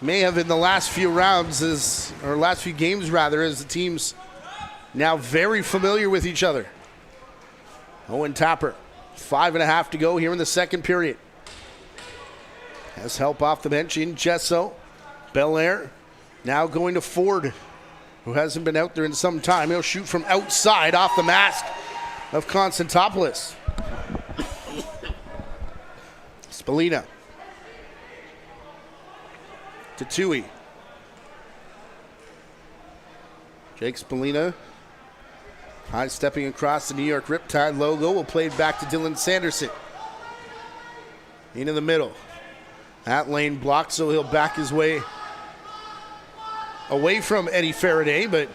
may have in the last few rounds, or last few games rather, as the teams now very familiar with each other. Owen Tapper, 5.5 to go here in the second period. Has help off the bench in Gesso. Belair now going to Ford, who hasn't been out there in some time. He'll shoot from outside off the mask of Constantopoulos. Spalina. To Tui. Jake Spalina. High stepping across the New York Riptide logo. Will play it back to Dylan Sanderson. Into the middle. That lane blocked, so he'll back his way away from Eddie Faraday, but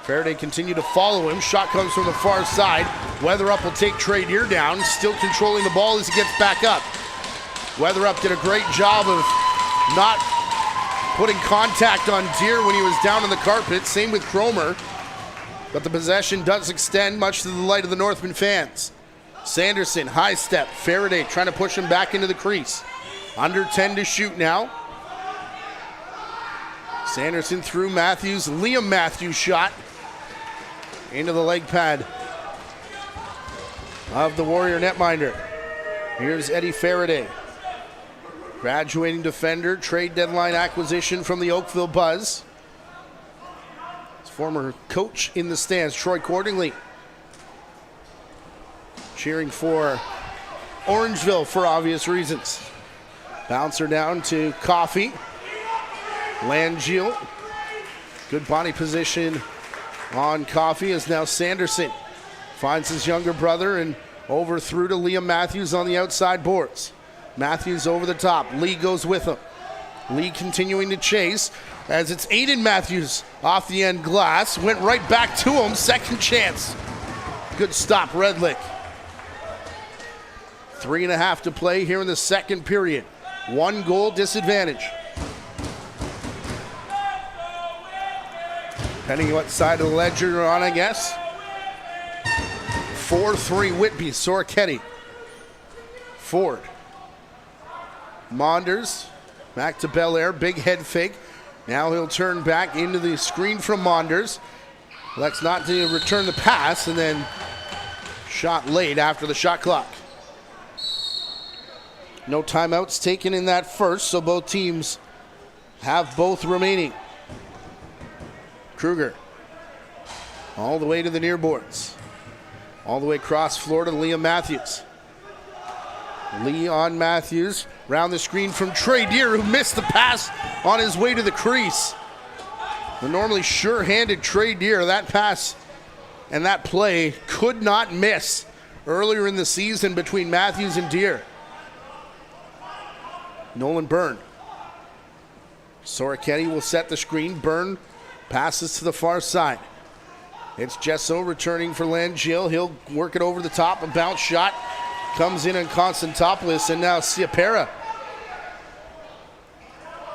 Faraday continued to follow him. Shot comes from the far side. Weatherup will take Trey Deer down, still controlling the ball as he gets back up. Weatherup did a great job of not putting contact on Deer when he was down on the carpet. Same with Cromer. But the possession does extend, much to the delight of the Northmen fans. Sanderson, high step. Faraday trying to push him back into the crease. Under 10 to shoot now. Sanderson through Matthews. Liam Matthews shot into the leg pad of the Warrior netminder. Here's Eddie Faraday. Graduating defender, trade deadline acquisition from the Oakville Buzz. His former coach in the stands, Troy Cordingley, cheering for Orangeville for obvious reasons. Bouncer down to Coffey. Langiel. Good body position on Coffey as now Sanderson finds his younger brother and over through to Liam Matthews on the outside boards. Matthews over the top. Lee goes with him. Lee continuing to chase as it's Aiden Matthews off the end glass. Went right back to him. Second chance. Good stop, Redlick. 3.5 to play here in the second period. 1 goal disadvantage. Depending on what side of the ledger you're on, I guess. 4-3 Whitby. Sorketti. Ford. Monders. Back to Belair. Big head fake. Now he'll turn back into the screen from Monders. Elects not to return the pass and then shot late after the shot clock. No timeouts taken in that first, so both teams have both remaining. Kruger all the way to the near boards. All the way across floor to Liam Matthews. Lee on Matthews. Round the screen from Trey Deer, who missed the pass on his way to the crease. The normally sure-handed Trey Deer, that pass and that play could not miss earlier in the season between Matthews and Deer. Nolan Byrne. Sorketti will set the screen. Byrne passes to the far side. It's Jesso returning for Langiel. He'll work it over the top. A bounce shot comes in on Constantopoulos, and now Siapera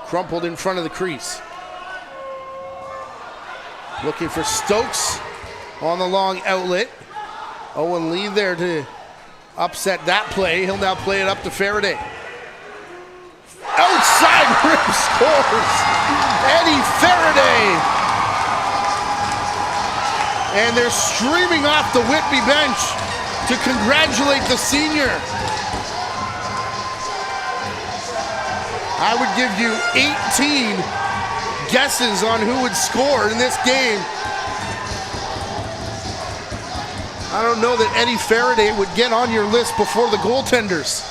crumpled in front of the crease. Looking for Stokes on the long outlet. Owen Lee there to upset that play. He'll now play it up to Faraday. Outside rim scores Eddie Faraday. And they're streaming off the Whitby bench to congratulate the senior. I would give you 18 guesses on who would score in this game. I don't know that Eddie Faraday would get on your list before the goaltenders.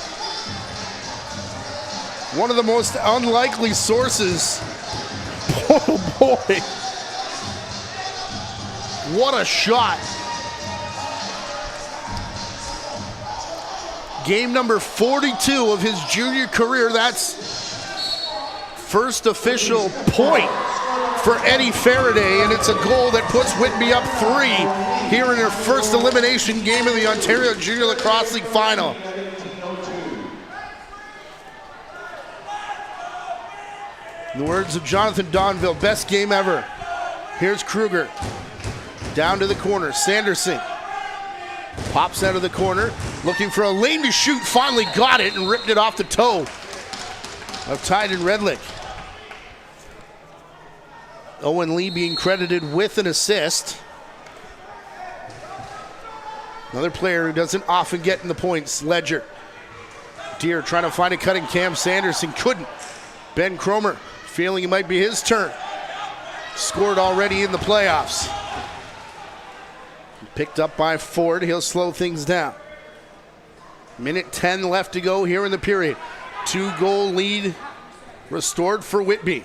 One of the most unlikely sources. Oh boy. What a shot. Game number 42 of his junior career. That's first official point for Eddie Faraday, and it's a goal that puts Whitby up 3 here in their first elimination game of the Ontario Junior Lacrosse League final. In the words of Jonathan Donville, best game ever. Here's Kruger. Down to the corner. Sanderson pops out of the corner, looking for a lane to shoot. Finally got it and ripped it off the toe of Tyden Redlick. Owen Lee being credited with an assist. Another player who doesn't often get in the points, Ledger. Deer trying to find a cutting Cam Sanderson, couldn't. Ben Cromer feeling it might be his turn. Scored already in the playoffs. Picked up by Ford. He'll slow things down. Minute 10 left to go here in the period. 2-goal lead restored for Whitby.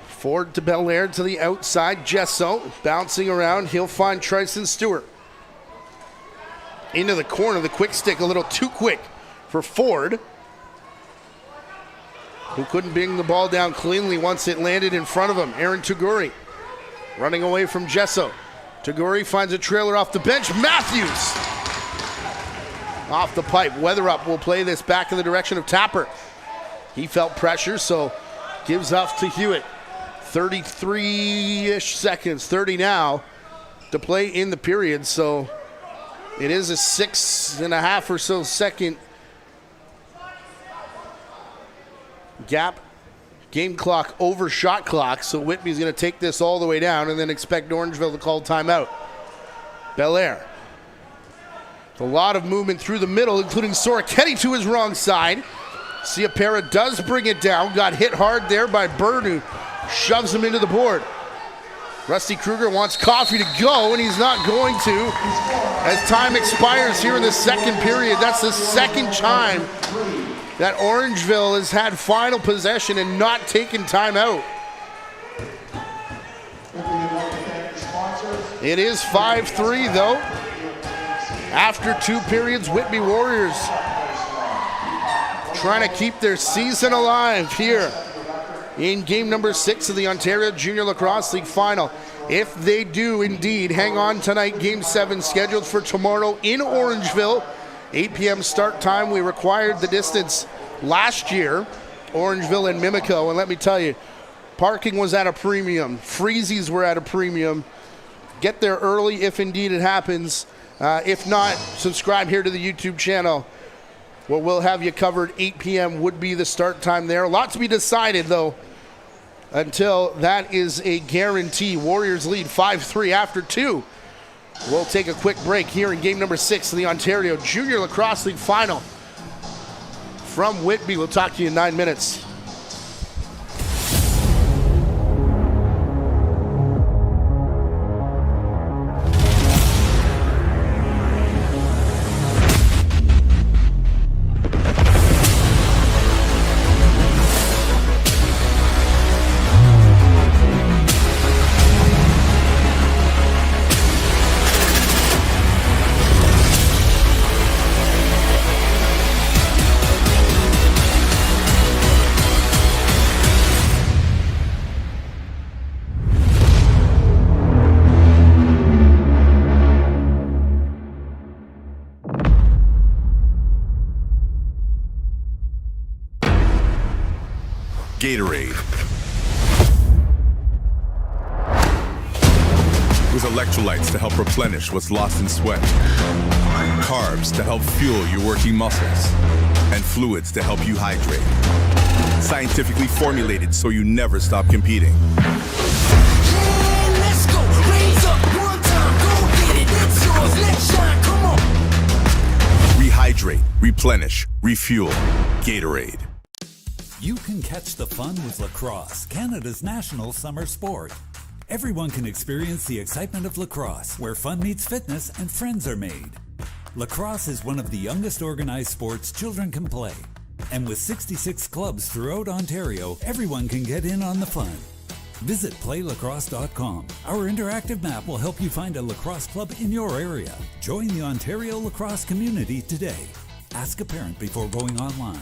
Ford to Belair to the outside. Gesso bouncing around. He'll find Tryson Stewart. Into the corner. The quick stick a little too quick for Ford, who couldn't bring the ball down cleanly once it landed in front of him. Aaron Tuguri running away from Gesso. Tuguri finds a trailer off the bench. Matthews off the pipe. Weatherup will play this back in the direction of Tapper. He felt pressure, so gives off to Hewitt. 33-ish seconds, 30 now to play in the period, so it is a 6.5 or so second gap. Game clock over shot clock, so Whitby's going to take this all the way down and then expect Orangeville to call timeout. Belair. A lot of movement through the middle, including Soroketti to his wrong side. Ciapera does bring it down. Got hit hard there by Bird, who shoves him into the board. Rusty Kruger wants Coffey to go, and he's not going to as time expires here in the second period. That's the second time that Orangeville has had final possession and not taken timeout. It is 5-3 though. After 2 periods, Whitby Warriors trying to keep their season alive here in game number 6 of the Ontario Junior Lacrosse League final. If they do indeed hang on tonight, game 7 scheduled for tomorrow in Orangeville. 8 p.m. start time. We required the distance last year, Orangeville and Mimico, and let me tell you, parking was at a premium. Freezies were at a premium. Get there early if indeed it happens. If not, subscribe here to the YouTube channel, where we'll have you covered. 8 p.m. would be the start time there. A lot to be decided, though, until that is a guarantee. Warriors lead 5-3 after 2. We'll take a quick break here in game number 6 of the Ontario Junior Lacrosse League final. From Whitby, we'll talk to you in 9 minutes. Gatorade. With electrolytes to help replenish what's lost in sweat, carbs to help fuel your working muscles, and fluids to help you hydrate. Scientifically formulated so you never stop competing. Yeah, let's go. Raise up one time. Go get it. It's yours. Let's shine. Come on. Rehydrate, replenish, refuel. Gatorade. You can catch the fun with lacrosse, Canada's national summer sport. Everyone can experience the excitement of lacrosse, where fun meets fitness and friends are made. Lacrosse is one of the youngest organized sports children can play. And with 66 clubs throughout Ontario, everyone can get in on the fun. Visit playlacrosse.com. Our interactive map will help you find a lacrosse club in your area. Join the Ontario lacrosse community today. Ask a parent before going online.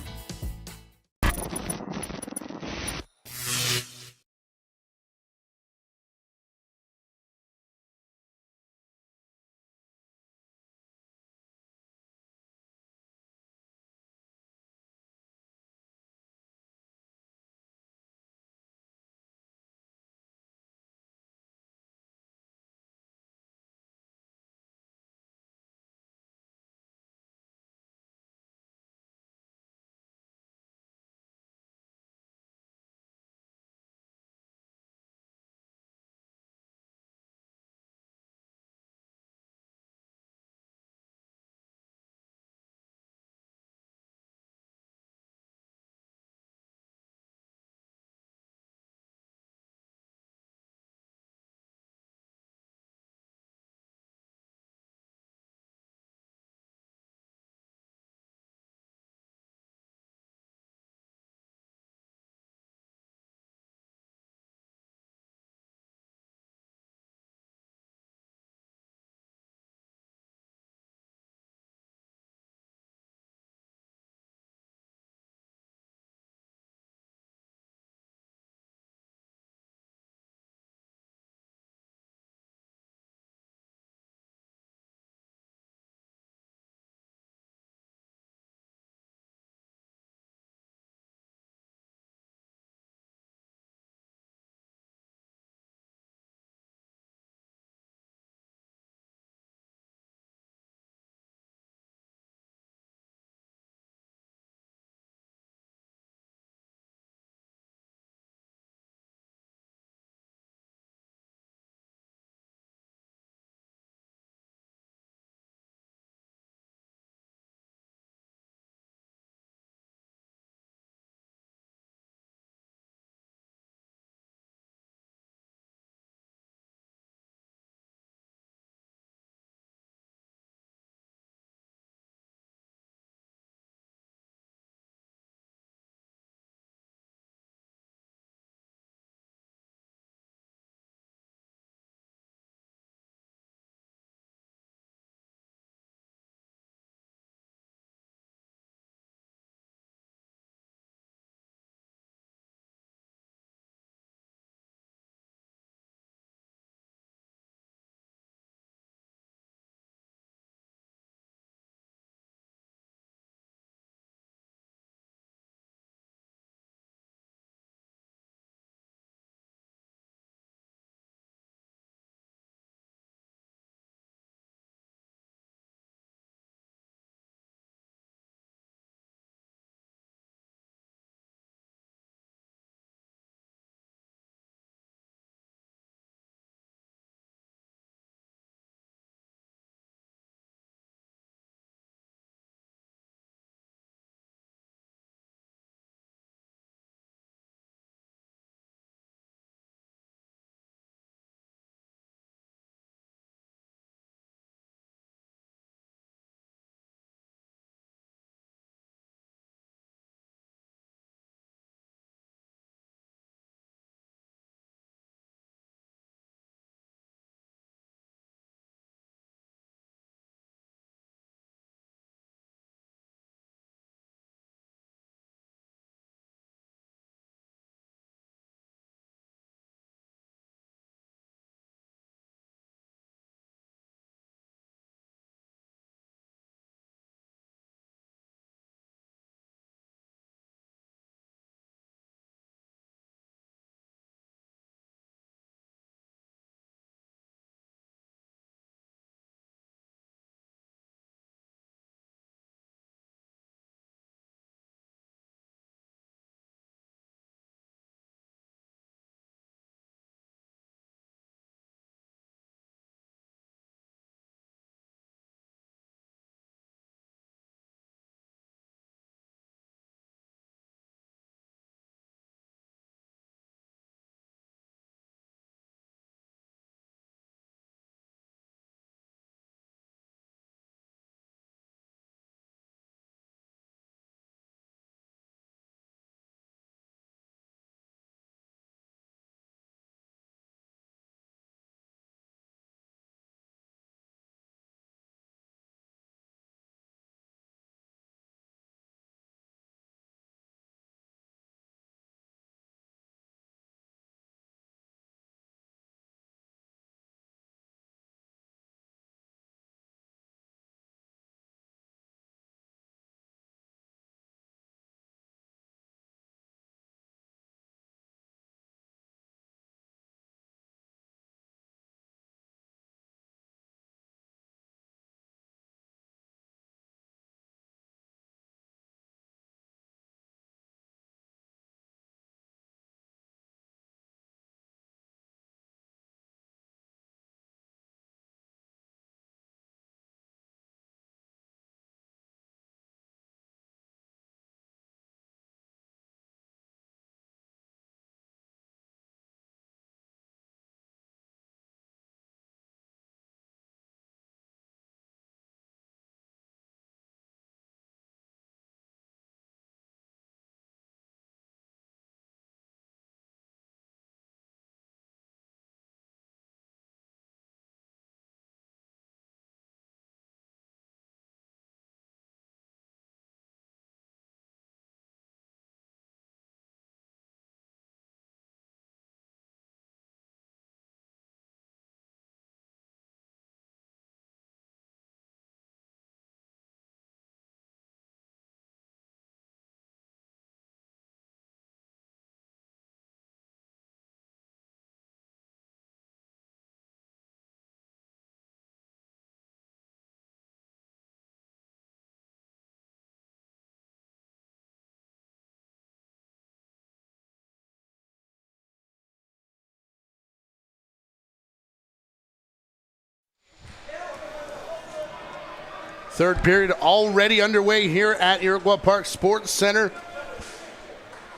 Third period already underway here at Iroquois Park Sports Center.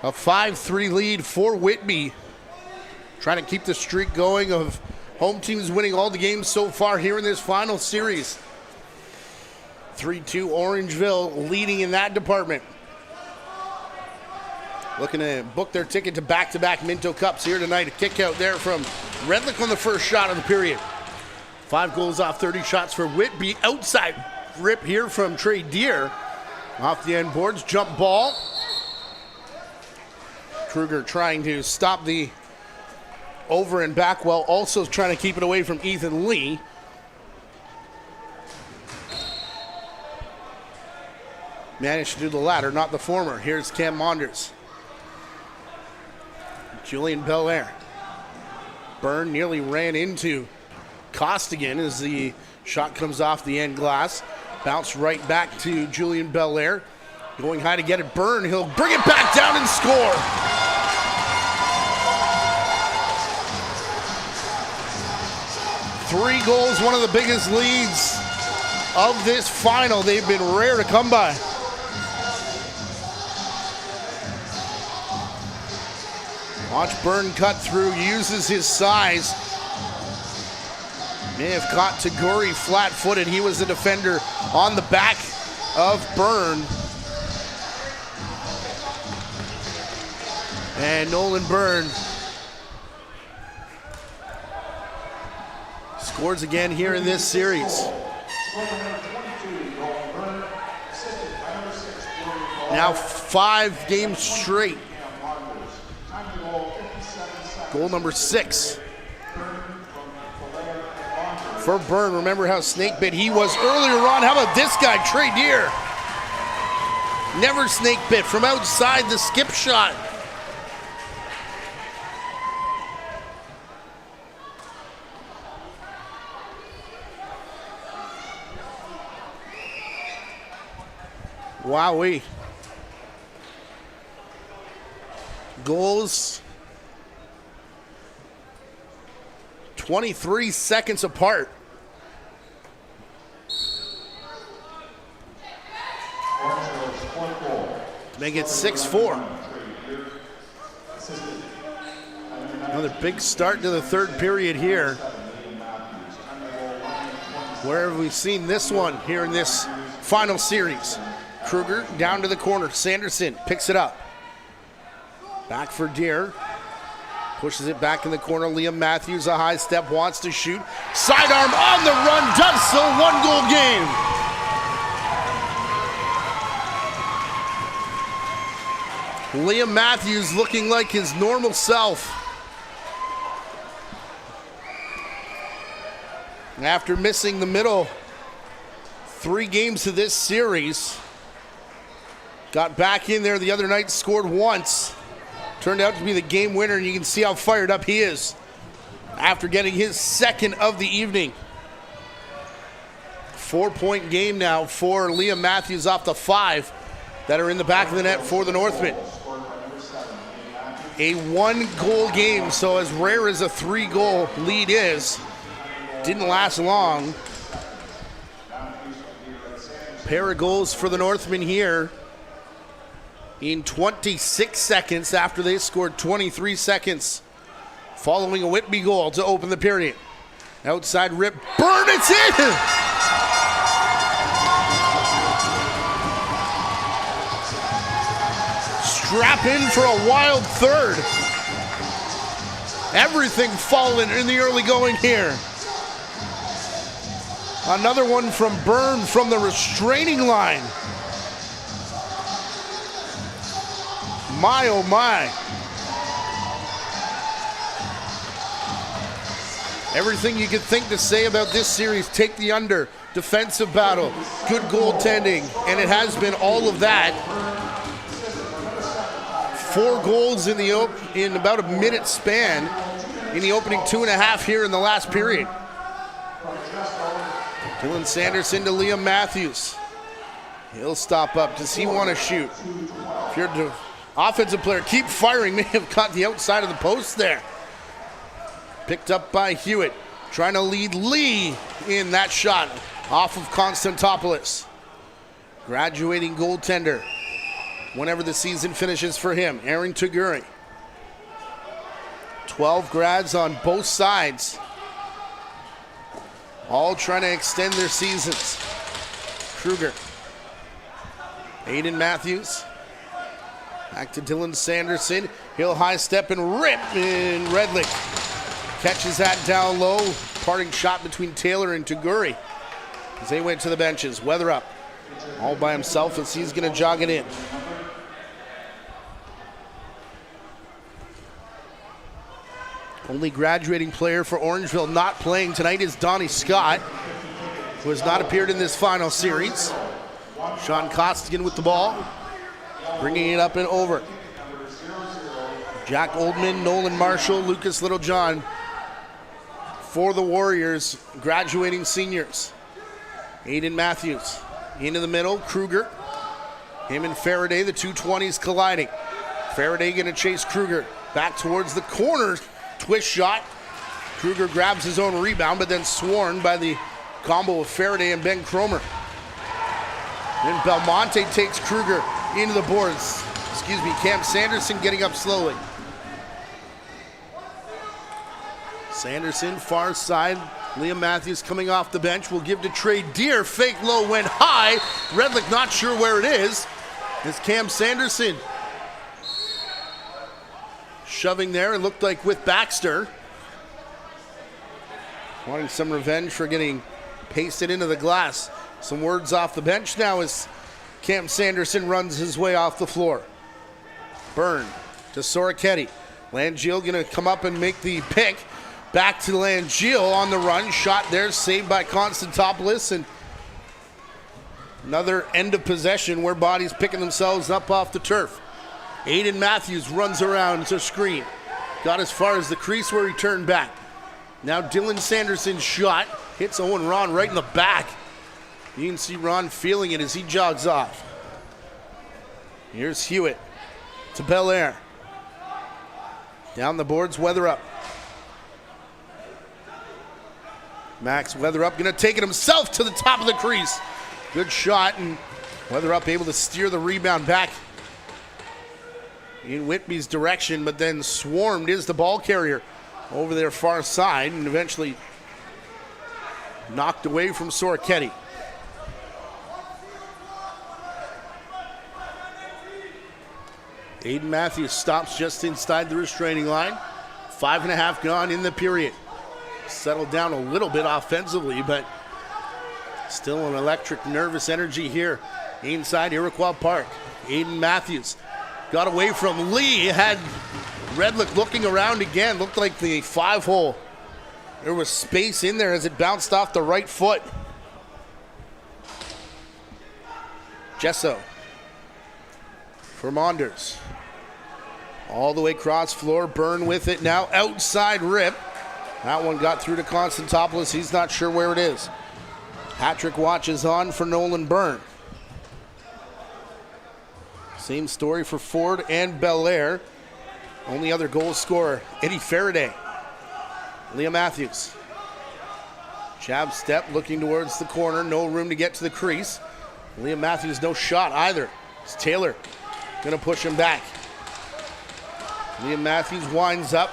A 5-3 lead for Whitby. Trying to keep the streak going of home teams winning all the games so far here in this final series. 3-2 Orangeville leading in that department. Looking to book their ticket to back-to-back Minto Cups here tonight. A kick out there from Redlick on the first shot of the period. 5 goals off 30 shots for Whitby. Outside rip here from Trey Deere. Off the end boards, jump ball. Kruger trying to stop the over and back while also trying to keep it away from Ethan Lee. Managed to do the latter, not the former. Here's Cam Monders. Julian Belair. Byrne nearly ran into Costigan as the shot comes off the end glass. Bounce right back to Julian Belair. Going high to get it. Byrne, he'll bring it back down and score. Three goals, one of the biggest leads of this final. They've been rare to come by. Watch Byrne cut through, uses his size. May have caught Taguri flat-footed. He was the defender on the back of Byrne. And Nolan Byrne scores again here in this series. Now 5 games straight. Goal number 6 for Byrne. Remember how snake bit he was earlier on. How about this guy, Trey Deere? Never snake bit from outside the skip shot. Wowee. Goals 23 seconds apart. Make it 6-4. Another big start to the third period here. Where have we seen this one here in this final series? Kruger down to the corner. Sanderson picks it up. Back for Deere. Pushes it back in the corner. Liam Matthews, a high step, wants to shoot. Sidearm on the run, does so. 1-goal game. Liam Matthews looking like his normal self. After missing the middle 3 games of this series, got back in there the other night, scored once. Turned out to be the game winner, and you can see how fired up he is after getting his second of the evening. 4-point game now for Liam Matthews off the 5 that are in the back of the net for the Northmen. A 1-goal game, so as rare as a 3-goal lead is, didn't last long. Pair of goals for the Northmen here in 26 seconds after they scored 23 seconds following a Whitby goal to open the period. Outside rip, Byrne, it's in! Strap in for a wild third. Everything falling in the early going here. Another one from Byrne from the restraining line. My, oh my. Everything you could think to say about this series, take the under, defensive battle, good goaltending, and it has been all of that. 4 goals in about a minute span in the opening 2.5 here in the last period. Dylan Sanderson to Liam Matthews. He'll stop up. Does he want to shoot? If you're the offensive player, keep firing. May have caught the outside of the post there. Picked up by Hewitt. Trying to lead Lee in that shot. off of Konstantopoulos. Graduating goaltender whenever the season finishes for him, Aaron Taguri. 12 grads on both sides, all trying to extend their seasons. Kruger. Aiden Matthews. Back to Dylan Sanderson. He'll high step and rip, and Redlick catches that down low. Parting shot between Taylor and Taguri as they went to the benches. Weatherup all by himself as he's going to jog it in. Only graduating player for Orangeville not playing tonight is Donnie Scott, who has not appeared in this final series. Sean Costigan with the ball, bringing it up and over. Jack Oldman, Nolan Marshall, Lucas Littlejohn for the Warriors, graduating seniors. Aiden Matthews into the middle, Kruger. Him and Faraday, the 220s colliding. Faraday going to chase Kruger back towards the corner. Twist shot. Kruger grabs his own rebound, but then swarmed by the combo of Faraday and Ben Cromer. Then Belmonte takes Kruger into the boards. Cam Sanderson getting up slowly. Sanderson, far side. Liam Matthews coming off the bench. Will give to Trey Deer. Fake low went high. Redlick not sure where it is. It's Cam Sanderson shoving there. It looked like with Baxter. Wanting some revenge for getting pasted into the glass. Some words off the bench now as Cam Sanderson runs his way off the floor. Byrne to Soroketti. Langeal going to come up and make the pick. Back to Langeal on the run. Shot there, saved by Konstantopoulos. And another end of possession where bodies picking themselves up off the turf. Aiden Matthews runs around to screen. Got as far as the crease where he turned back. Now Dylan Sanderson's shot hits Owen Ron right in the back. You can see Ron feeling it as he jogs off. Here's Hewitt to Belair. Down the boards, Weatherup. Max Weatherup going to take it himself to the top of the crease. Good shot, and Weatherup able to steer the rebound back in Whitby's direction, but then swarmed is the ball carrier over their far side and eventually knocked away from Soroketti. Aiden Matthews stops just inside the restraining line. 5.5 gone in the period. Settled down a little bit offensively, but still an electric, nervous energy here inside Iroquois Park. Aiden Matthews got away from Lee, had Redlick looking around again. Looked like the 5-hole. There was space in there as it bounced off the right foot. Gesso for Monders. All the way cross floor, Byrne with it now, outside rip. That one got through to Konstantopoulos. He's not sure where it is. Patrick watches on for Nolan Byrne. Same story for Ford and Belair. Only other goal scorer, Eddie Faraday. Liam Matthews. Jab step looking towards the corner. No room to get to the crease. Liam Matthews, no shot either. It's Taylor going to push him back. Liam Matthews winds up.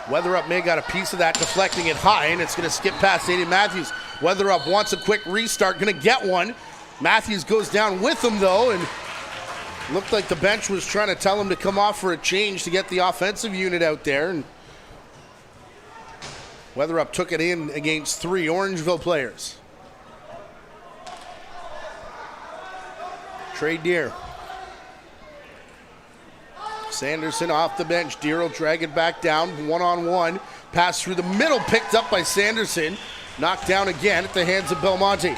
Weatherup may got a piece of that, deflecting it high, and it's going to skip past Aiden Matthews. Weatherup wants a quick restart, going to get one. Matthews goes down with him, though, and looked like the bench was trying to tell him to come off for a change to get the offensive unit out there. And Weatherup took it in against 3 Orangeville players. Trey Deer. Sanderson off the bench. Deer will drag it back down. One-on-one. Pass through the middle, picked up by Sanderson. Knocked down again at the hands of Belmonte.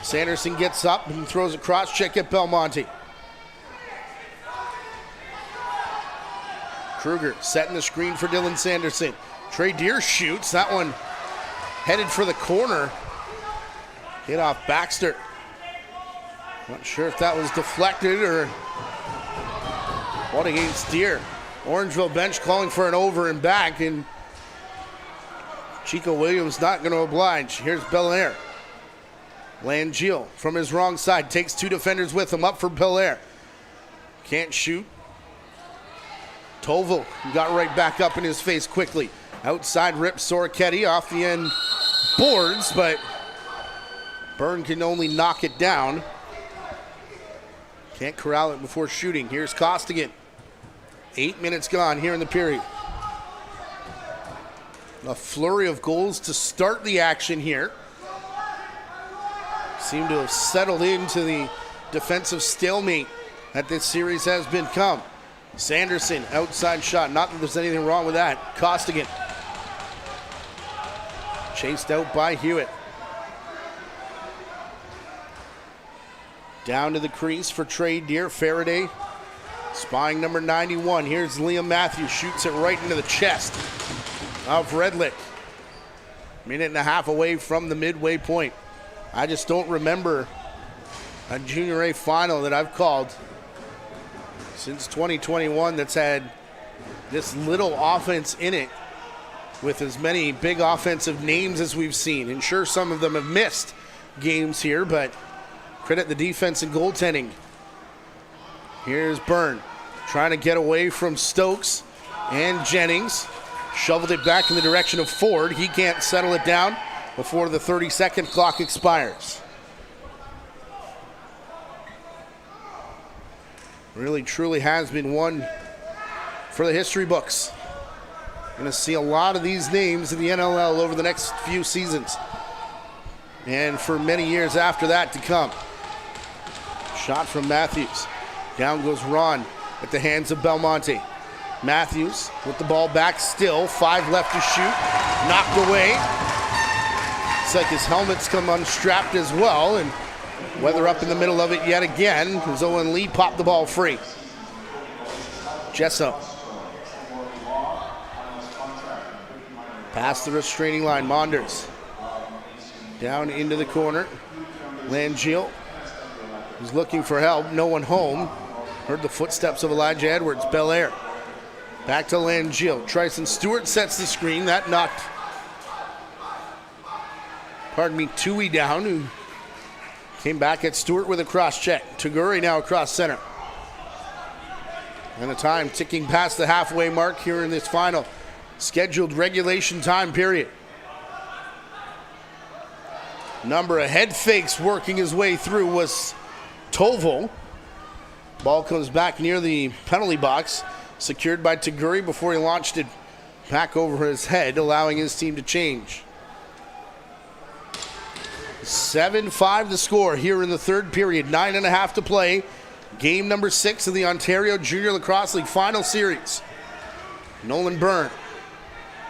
Sanderson gets up and throws a cross check at Belmonte. Kruger setting the screen for Dylan Sanderson. Trey Deer shoots. That one headed for the corner. Hit off Baxter. Not sure if that was deflected or what against Deer. Orangeville bench calling for an over and back, and Chico Williams not going to oblige. Here's Belair. Langeal from his wrong side takes 2 defenders with him, up for Belair. Can't shoot. Toval got right back up in his face quickly. Outside rip Soroketti off the end boards, but Byrne can only knock it down. Can't corral it before shooting. Here's Costigan. 8 minutes gone here in the period. A flurry of goals to start the action here. Seem to have settled into the defensive stalemate that this series has become. Sanderson, outside shot. Not that there's anything wrong with that. Costigan. Chased out by Hewitt. Down to the crease for Trey Deer. Faraday spying number 91. Here's Liam Matthews. Shoots it right into the chest of Redlick. Minute and a half away from the midway point. I just don't remember a Junior A final that I've called since 2021 that's had this little offense in it with as many big offensive names as we've seen. And sure, some of them have missed games here, but credit the defense and goaltending. Here's Byrne trying to get away from Stokes and Jennings. Shoveled it back in the direction of Ford. He can't settle it down before the 30-second clock expires. Really, truly has been one for the history books. Going to see a lot of these names in the NLL over the next few seasons. And for many years after that to come. Shot from Matthews. Down goes Ron at the hands of Belmonte. Matthews with the ball back still. 5 left to shoot. Knocked away. It's like his helmet's come unstrapped as well. And Weather up in the middle of it yet again as Owen Lee popped the ball free. Jessup. Past the restraining line. Monders. Down into the corner. Langeal is looking for help. No one home. Heard the footsteps of Elijah Edwards. Belair. Back to Langeal. Tryson Stewart sets the screen. That knocked, Tui down, who came back at Stewart with a cross check. Taguri now across center. And the time ticking past the halfway mark here in this final scheduled regulation time period. Number of head fakes working his way through was Toval. Ball comes back near the penalty box, secured by Taguri before he launched it back over his head, allowing his team to change. 7-5 the score here in the third period. 9.5 to play. Game number 6 of the Ontario Junior Lacrosse League final series. Nolan Byrne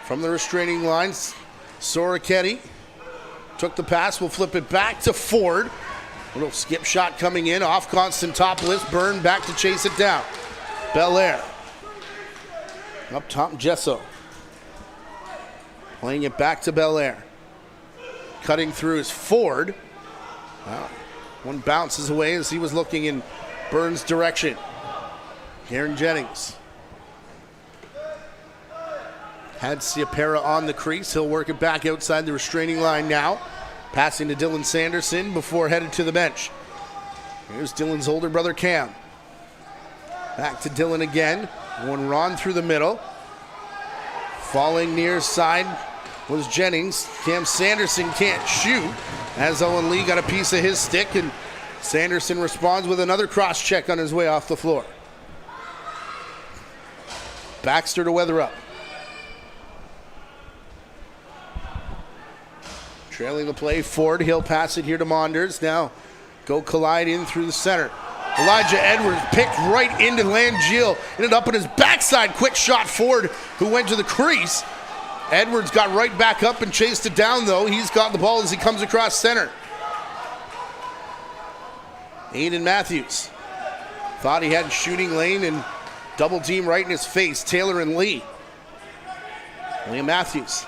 from the restraining lines. Soroketti took the pass. We'll flip it back to Ford. Little skip shot coming in off constant top list. Byrne back to chase it down. Belair. Up top, Gesso. Playing it back to Belair. Cutting through is Ford. Wow. One bounces away as he was looking in Byrne's direction. Aaron Jennings. Had Siapera on the crease. He'll work it back outside the restraining line now. Passing to Dylan Sanderson before headed to the bench. Here's Dylan's older brother Cam. Back to Dylan again. One run through the middle. Falling near side was Jennings. Cam Sanderson can't shoot as Owen Lee got a piece of his stick, and Sanderson responds with another cross check on his way off the floor. Baxter to weather up. Trailing the play, Ford. He'll pass it here to Monders. Now go collide in through the center. Elijah Edwards picked right into Langeal. Ended up on his backside. Quick shot, Ford, who went to the crease. Edwards got right back up and chased it down, though. He's got the ball as he comes across center. Aiden Matthews thought he had shooting lane and double team right in his face. Taylor and Lee. William Matthews.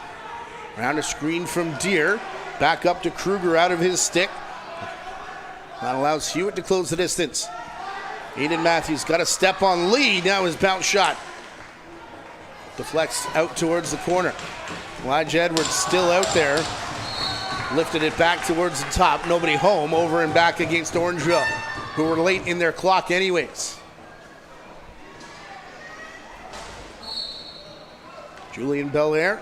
Round a screen from Deere. Back up to Kruger out of his stick. That allows Hewitt to close the distance. Aiden Matthews got a step on Lee. Now his bounce shot deflects out towards the corner. Elijah Edwards still out there Lifted it back towards the top. Nobody home. Over and back against Orangeville, who were late in their clock anyways. Julian Belair.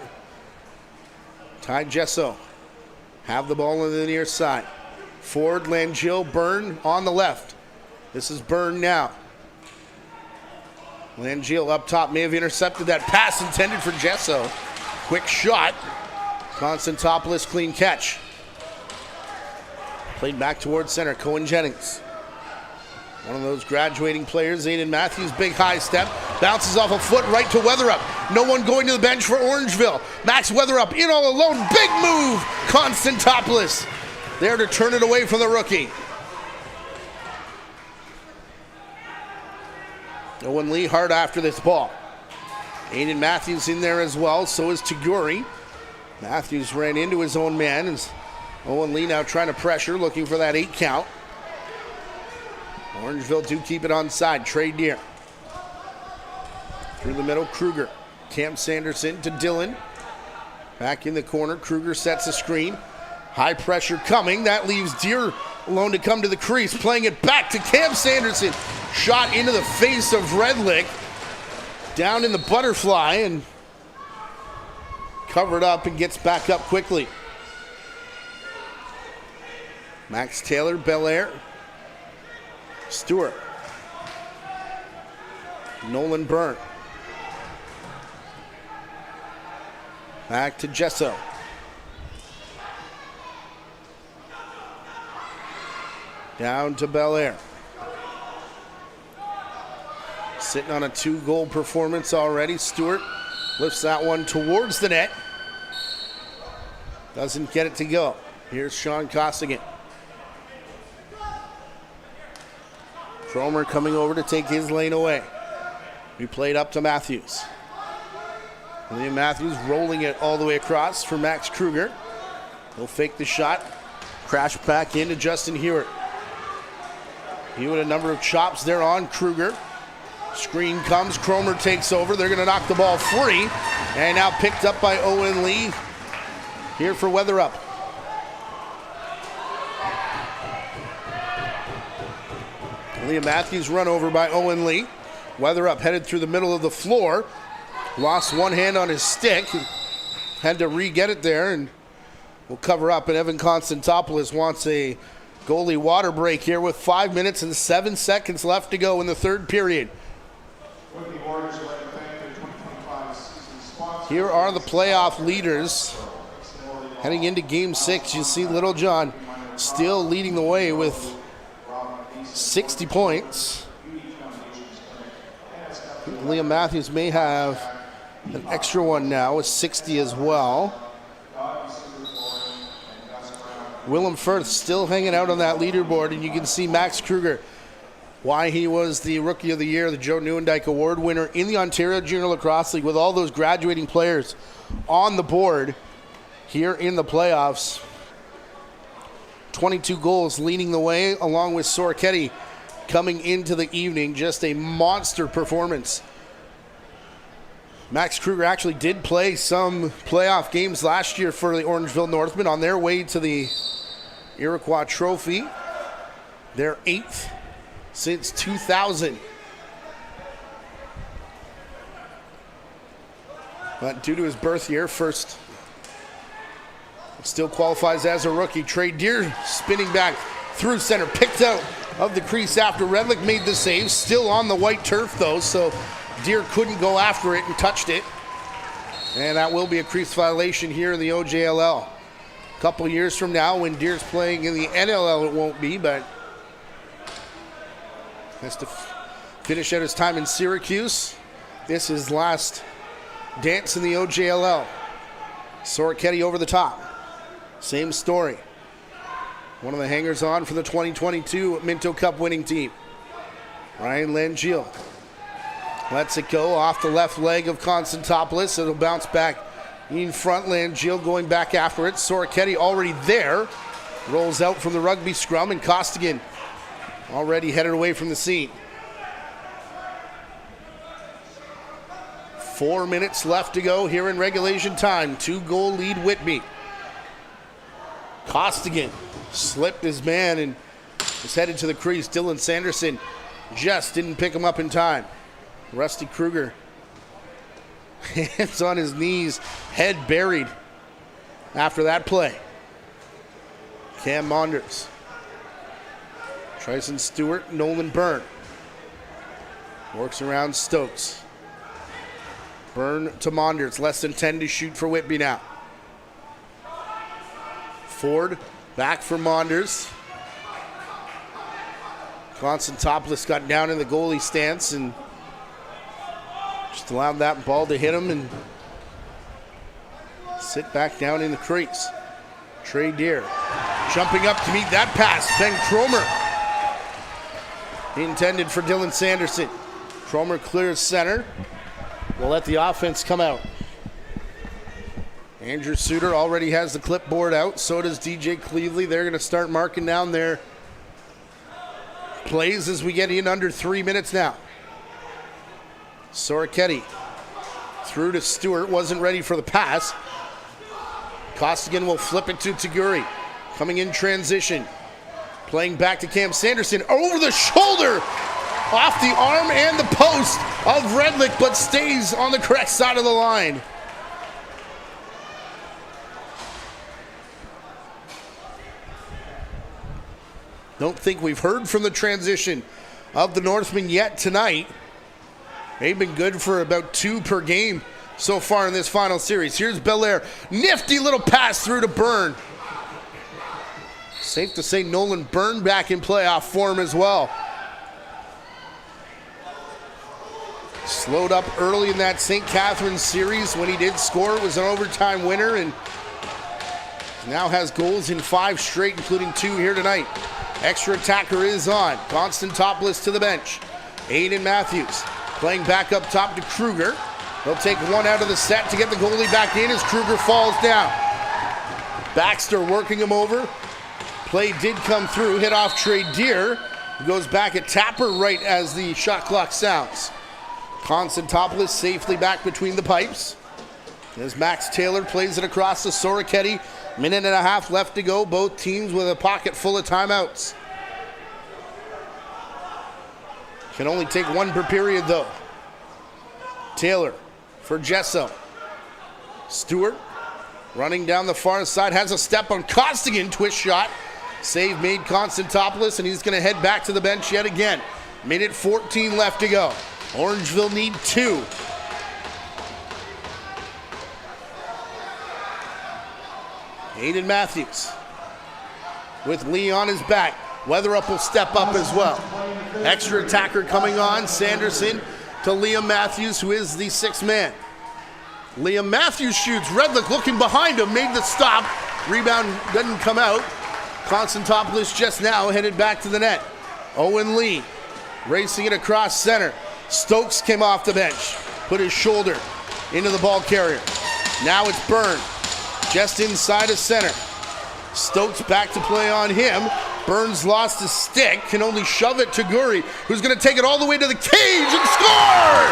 Ty Gesso have the ball on the near side. Ford, Langille, Byrne on the left. This is Byrne now. Langille up top may have intercepted that pass intended for Gesso. Quick shot. Constantopoulos clean catch. Played back towards center. Cohen Jennings. One of those graduating players. Aiden Matthews, big high step. Bounces off a foot right to Weatherup. No one going to the bench for Orangeville. Max Weatherup in all alone. Big move. Constantopoulos there to turn it away from the rookie. Owen Lee hard after this ball. Aiden Matthews in there as well. So is Taguri. Matthews ran into his own man. And Owen Lee now trying to pressure, looking for that 8 count. Orangeville do keep it onside. Trey Deer. Through the middle, Kruger. Cam Sanderson to Dillon. Back in the corner, Kruger sets a screen. High pressure coming. That leaves Deer alone to come to the crease. Playing it back to Cam Sanderson. Shot into the face of Redlick. Down in the butterfly and covered up and gets back up quickly. Max Taylor, Belair. Stewart. Nolan Byrne. Back to Gesso. Down to Belair. Sitting on a 2-goal performance already. Stewart lifts that one towards the net. Doesn't get it to go. Here's Sean Costigan. Cromer coming over to take his lane away. We played up to Matthews. William Matthews rolling it all the way across for Max Kruger. He'll fake the shot. Crash back into Justin Hewitt. Hewitt a number of chops there on Kruger. Screen comes. Cromer takes over. They're going to knock the ball free. And now picked up by Owen Lee. Here for Weatherup. Liam Matthews run over by Owen Lee. Weatherup headed through the middle of the floor. Lost one hand on his stick. Had to re-get it there and will cover up. And Evan Constantopoulos wants a goalie water break here with 5 minutes and 7 seconds left to go in the third period. Here are the playoff leaders. Heading into game 6, you see Little John still leading the way with 60 points. Liam Matthews may have an extra one now with 60 as well. Willem Firth still hanging out on that leaderboard, and you can see Max Kruger, why he was the Rookie of the Year, the Joe Nieuwendyk Award winner in the Ontario Junior Lacrosse League with all those graduating players on the board here in the playoffs. 22 goals leading the way, along with Sorketti coming into the evening. Just a monster performance. Max Kruger actually did play some playoff games last year for the Orangeville Northmen on their way to the Iroquois Trophy. Their 8th since 2000. But due to his birth year, first still qualifies as a rookie. Trey Deer spinning back through center, picked out of the crease after Redlick made the save. Still on the white turf though, so Deer couldn't go after it and touched it. And that will be a crease violation here in the OJLL. A couple years from now when Deer's playing in the NLL it won't be, but has to finish out his time in Syracuse. This is last dance in the OJLL. Sorketti over the top. Same story. One of the hangers on for the 2022 Minto Cup winning team. Ryan Langille lets it go off the left leg of Constantopoulos. It'll bounce back in front. Langille going back after it. Sorketti already there. Rolls out from the rugby scrum, and Costigan already headed away from the scene. 4 minutes left to go here in regulation time. 2-goal lead Whitby. Costigan slipped his man and is headed to the crease. Dylan Sanderson just didn't pick him up in time. Rusty Kruger, hands on his knees, head buried after that play. Cam Monders, Tryson Stewart, Nolan Byrne. Works around Stokes. Byrne to Monders, less than 10 to shoot for Whitby now. Ford back for Monders. Constantopoulos got down in the goalie stance and just allowed that ball to hit him and sit back down in the crease. Trey Deer jumping up to meet that pass. Ben Cromer intended for Dylan Sanderson. Cromer clears center. We'll let the offense come out. Andrew Suter already has the clipboard out. So does DJ Cleveley. They're going to start marking down their plays as we get in under 3 minutes now. Soroketti through to Stewart. Wasn't ready for the pass. Costigan will flip it to Taguri. Coming in transition. Playing back to Cam Sanderson. Over the shoulder. Off the arm and the post of Redlick, but stays on the correct side of the line. Don't think we've heard from the transition of the Northmen yet tonight. They've been good for about 2 per game so far in this final series. Here's Belair. Nifty little pass through to Byrne. Safe to say Nolan Byrne back in playoff form as well. Slowed up early in that St. Catharines series. When he did score, it was an overtime winner, and now has goals in 5 straight, including 2 here tonight. Extra attacker is on. Constantopoulos to the bench. Aiden Matthews playing back up top to Kruger. They'll take 1 out of the set to get the goalie back in as Kruger falls down. Baxter working him over. Play did come through, hit off Trey Deer. He goes back at Tapper right as the shot clock sounds. Constantopoulos safely back between the pipes. As Max Taylor plays it across to Soroketti. 1.5 minutes left to go. Both teams with a pocket full of timeouts. Can only take 1 per period though. Taylor for Gesso. Stewart running down the far side. Has a step on Costigan. Twist shot. Save made Constantopoulos, and he's going to head back to the bench yet again. 1:14 left to go. Orangeville need 2. Aiden Matthews with Lee on his back. Weatherup will step up as well. Extra attacker coming on. Sanderson to Liam Matthews, who is the 6th man. Liam Matthews shoots. Redlick looking behind him. Made the stop. Rebound doesn't come out. Constantopoulos just now headed back to the net. Owen Lee racing it across center. Stokes came off the bench. Put his shoulder into the ball carrier. Now it's Byrne. Just inside of center. Stokes back to play on him. Burns lost his stick. Can only shove it to Guri, who's going to take it all the way to the cage and score!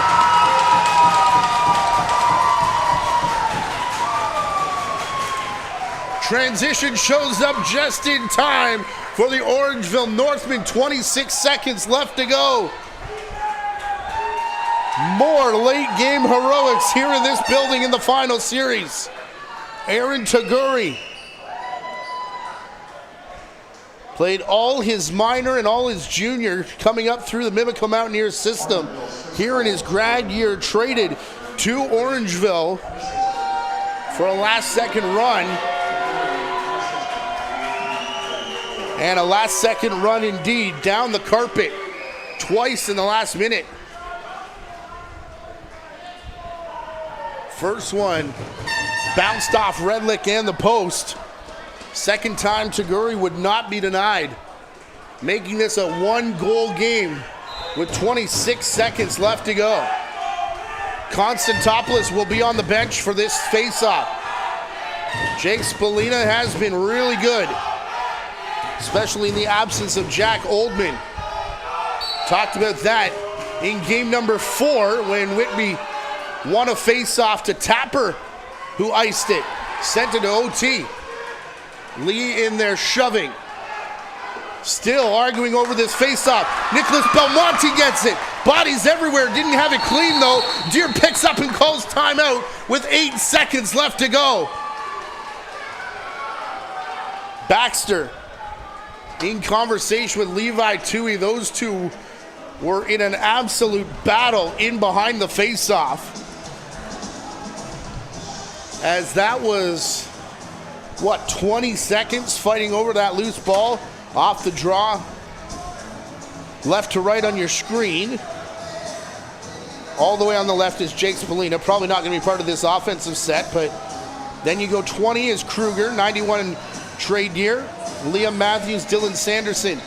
Transition shows up just in time for the Orangeville Northmen. 26 seconds left to go. More late game heroics here in this building in the final series. Aaron Taguri played all his minor and all his junior coming up through the Mimico Mountaineers system. Here in his grad year, traded to Orangeville for a last-second run. And a last-second run indeed, down the carpet twice in the last minute. First one bounced off Redlick and the post. Second time Taguri would not be denied, making this a 1-goal game with 26 seconds left to go. Constantopoulos will be on the bench for this face-off. Jake Spalina has been really good, especially in the absence of Jack Oldman. Talked about that in game number 4 when Whitby won a face-off to Tapper, who iced it, sent it to OT. Lee in there shoving. Still arguing over this face-off. Nicholas Belmonte gets it. Bodies everywhere. Didn't have it clean, though. Deere picks up and calls timeout with 8 seconds left to go. Baxter in conversation with Levi Toohey. Those two were in an absolute battle in behind the face-off. As that was, 20 seconds fighting over that loose ball off the draw. Left to right on your screen. All the way on the left is Jake Spallina. Probably not going to be part of this offensive set, but then you go 20 is Kruger, 91 Trey Deere, Liam Matthews, Dylan Sanderson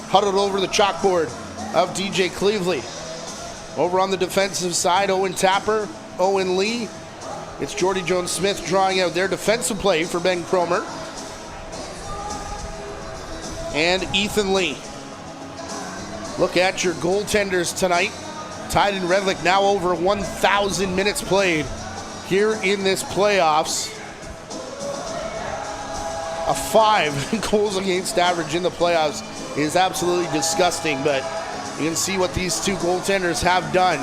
huddled over the chalkboard of DJ Cleveley. Over on the defensive side, Owen Tapper, Owen Lee. It's Jordy Jones-Smith drawing out their defensive play for Ben Cromer. And Ethan Lee. Look at your goaltenders tonight. Tyden Redlick now over 1,000 minutes played here in this playoffs. A 5 goals against average in the playoffs is absolutely disgusting, but you can see what these two goaltenders have done.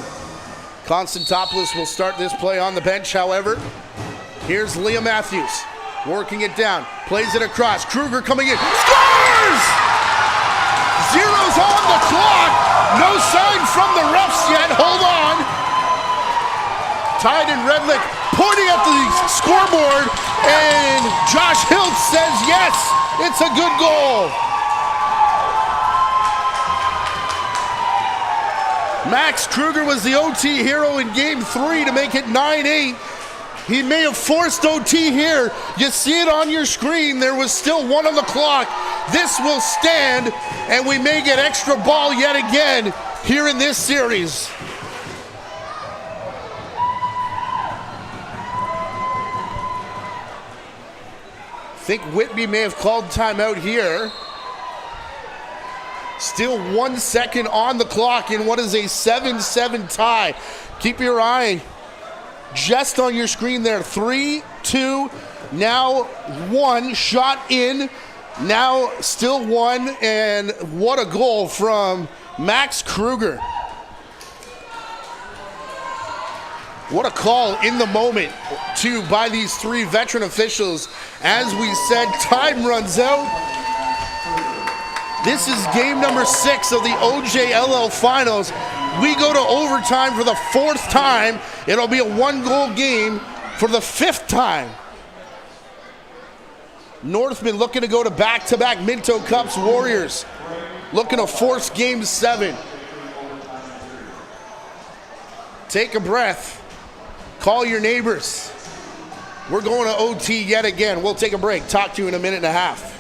Constantopoulos will start this play on the bench, however. Here's Liam Matthews working it down, plays it across. Kruger coming in, scores! Zero's on the clock. No sign from the refs yet. Hold on. Tyden Redlick pointing at the scoreboard, and Josh Hilt says yes, it's a good goal. Max Kruger was the OT hero in game 3 to make it 9-8. He may have forced OT here. You see it on your screen. There was still 1 on the clock. This will stand, and we may get extra ball yet again here in this series. I think Whitby may have called timeout here. Still 1 second on the clock in what is a 7-7 tie. Keep your eye just on your screen there. 3, 2, now 1 shot in. Now still 1, and what a goal from Max Kruger. What a call in the moment, too, by these 3 veteran officials. As we said, time runs out. This is game number 6 of the OJLL finals. We go to overtime for the 4th time. It'll be a 1-goal game for the 5th time. Northmen looking to go to back-to-back Minto Cups. Warriors looking to force game 7. Take a breath. Call your neighbors. We're going to OT yet again. We'll take a break. Talk to you in a minute and a half.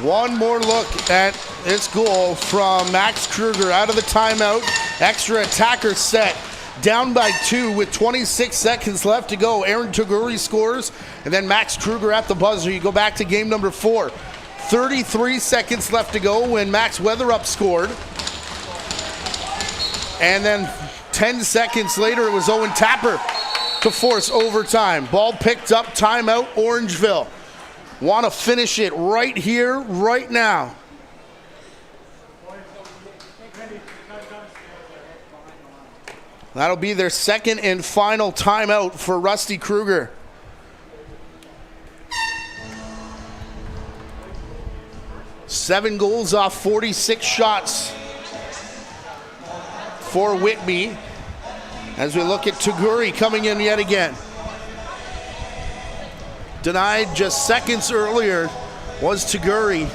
One more look at this goal from Max Kruger out of the timeout. Extra attacker set. Down by 2 with 26 seconds left to go. Aaron Taguri scores, and then Max Kruger at the buzzer. You go back to game number 4. 33 seconds left to go when Max Weatherup scored. And then 10 seconds later, it was Owen Tapper to force overtime. Ball picked up, timeout, Orangeville. Want to finish it right here, right now. That'll be their second and final timeout for Rusty Kruger. Seven goals off 46 shots for Whitby. As we look at Taguri coming in yet again. Denied just seconds earlier was Taguri.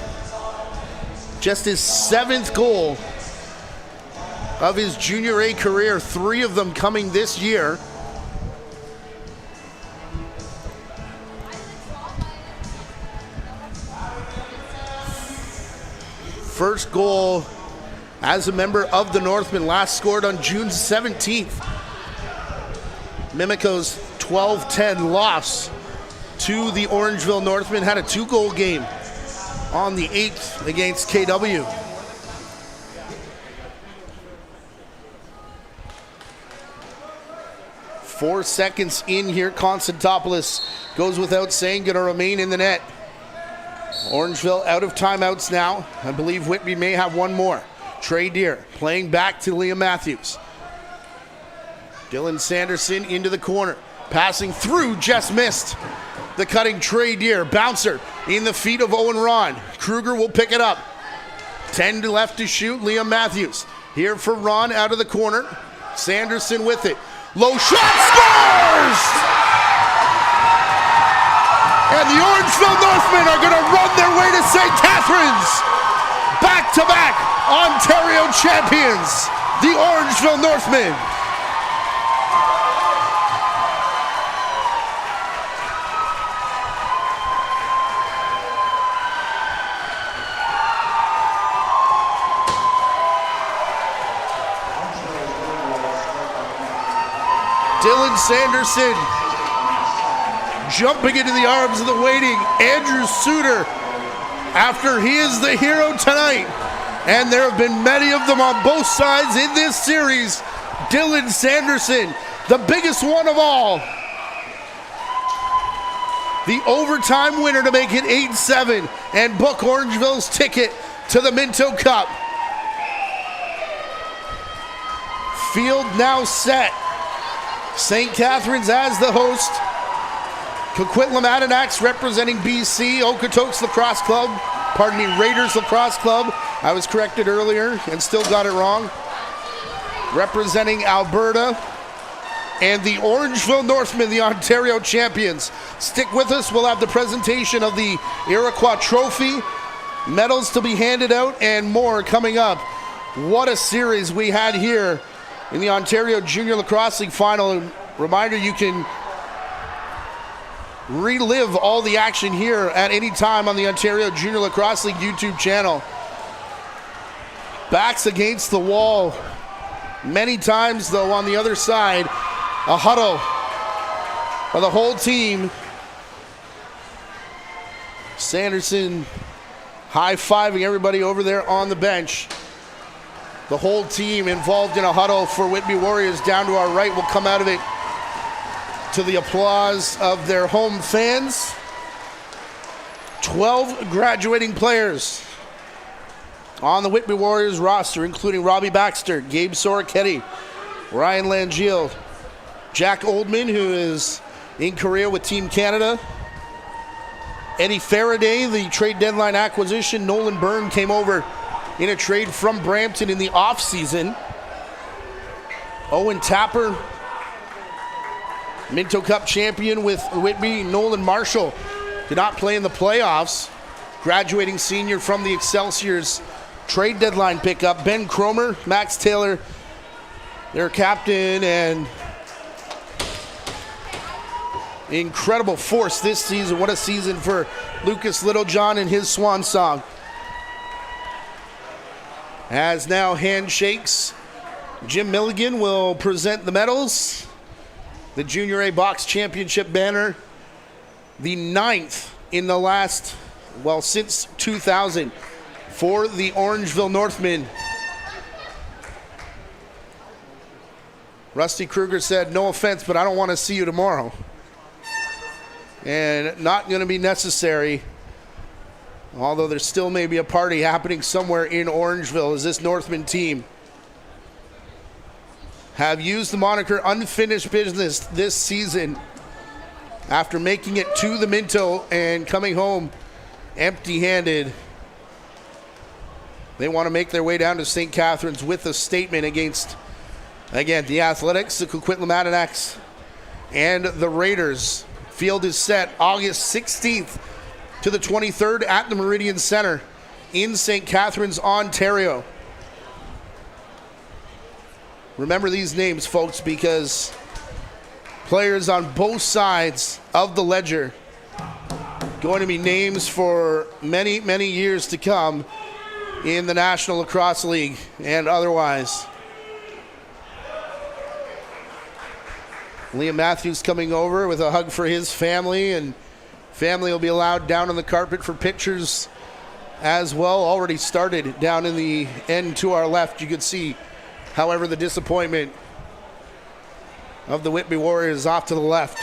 Just his 7th goal of his Junior A career, 3 of them coming this year. First goal as a member of the Northmen, last scored on June 17th. Mimico's 12-10 loss to the Orangeville Northmen, had a 2-goal game on the 8th against KW. Four seconds in here, Constantopoulos goes without saying, gonna remain in the net. Orangeville out of timeouts now. I believe Whitby may have one more. Trey Deer playing back to Liam Matthews. Dylan Sanderson into the corner. Passing through, just missed. The cutting Trey Deer. Bouncer in the feet of Owen Ron. Kruger will pick it up. 10 left to shoot. Liam Matthews here for Ron out of the corner. Sanderson with it. Low shot, scores! And the Orangeville Northmen are going to run their way to St. Catharines. Back-to-back Ontario champions, the Orangeville Northmen. Dylan Sanderson jumping into the arms of the waiting Andrew Suter after he is the hero tonight. And there have been many of them on both sides in this series. Dylan Sanderson, the biggest one of all. The overtime winner to make it 8-7 and book Orangeville's ticket to the Minto Cup. Field now set. St. Catharines as the host. Coquitlam Adirondacks representing BC. Okotoks Lacrosse Club, Raiders Lacrosse Club. I was corrected earlier and still got it wrong. Representing Alberta. And the Orangeville Northmen, the Ontario champions. Stick with us. We'll have the presentation of the Iroquois Trophy, medals to be handed out, and more coming up. What a series we had here in the Ontario Junior Lacrosse League final. Reminder, you can relive all the action here at any time on the Ontario Junior Lacrosse League YouTube channel. Backs against the wall. Many times, though, on the other side, a huddle by the whole team. Sanderson high-fiving everybody over there on the bench. The whole team involved in a huddle for Whitby Warriors. Down to our right will come out of it to the applause of their home fans. 12 graduating players on the Whitby Warriors roster, including Robbie Baxter, Gabe Soroketti, Ryan Langiel, Jack Oldman, who is in Korea with Team Canada, Eddie Faraday, the trade deadline acquisition. Nolan Byrne came over in a trade from Brampton in the offseason. Owen Tapper, Minto Cup champion with Whitby. Nolan Marshall did not play in the playoffs. Graduating senior from the Excelsior's trade deadline pickup. Ben Cromer, Max Taylor, their captain, and incredible force this season. What a season for Lucas Littlejohn and his swan song. As now handshakes, Jim Milligan will present the medals. The Junior A Box Championship banner, the 9th in the last, well, since 2000 for the Orangeville Northmen. Rusty Kruger said, no offense, but I don't want to see you tomorrow. And not going to be necessary, although there still may be a party happening somewhere in Orangeville as this Northman team have used the moniker unfinished business this season after making it to the Minto and coming home empty-handed. They want to make their way down to St. Catharines with a statement against, again, the Athletics, the Coquitlam Adirondacks, and the Raiders. Field is set August 16th to the 23rd at the Meridian Center in St. Catharines, Ontario. Remember these names, folks, because players on both sides of the ledger going to be names for many, many years to come in the National Lacrosse League and otherwise. Liam Matthews coming over with a hug for his family, and family will be allowed down on the carpet for pictures as well. Already started down in the end to our left. You could see, however, the disappointment of the Whitby Warriors off to the left.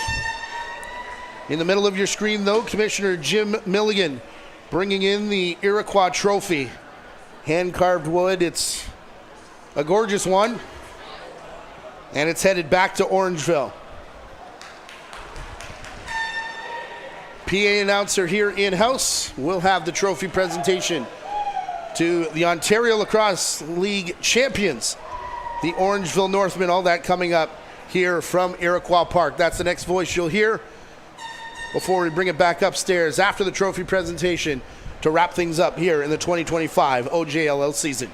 In the middle of your screen, though, Commissioner Jim Milligan bringing in the Iroquois Trophy. Hand-carved wood. It's a gorgeous one, and it's headed back to Orangeville. PA announcer here in-house will have the trophy presentation to the Ontario Lacrosse League champions, the Orangeville Northmen. All that coming up here from Iroquois Park. That's the next voice you'll hear before we bring it back upstairs after the trophy presentation to wrap things up here in the 2025 OJLL season.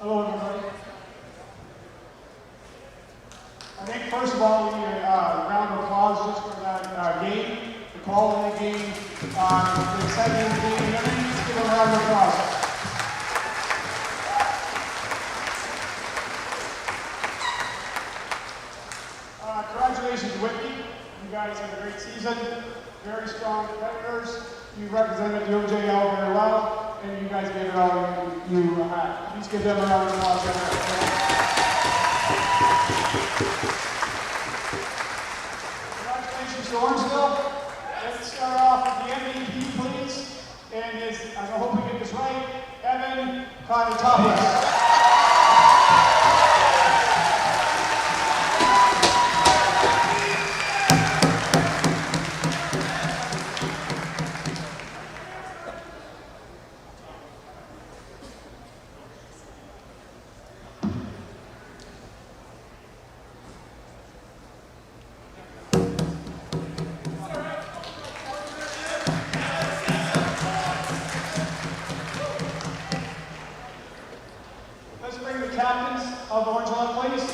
Hello, everybody. I think, first of all, we need a round of applause just for that game, the quality of the game, the excitement of the game, and everything. Let's give them a round of applause. Congratulations, Whitby. You guys had a great season. Very strong competitors. You represented the OJL very well, and you guys gave it all you had. Please give them a round of applause. Congratulations to Orangeville. Let's start off with the MVP, please. And I hope we get this right, Evan Conatopoulos. Of Orangeville, please.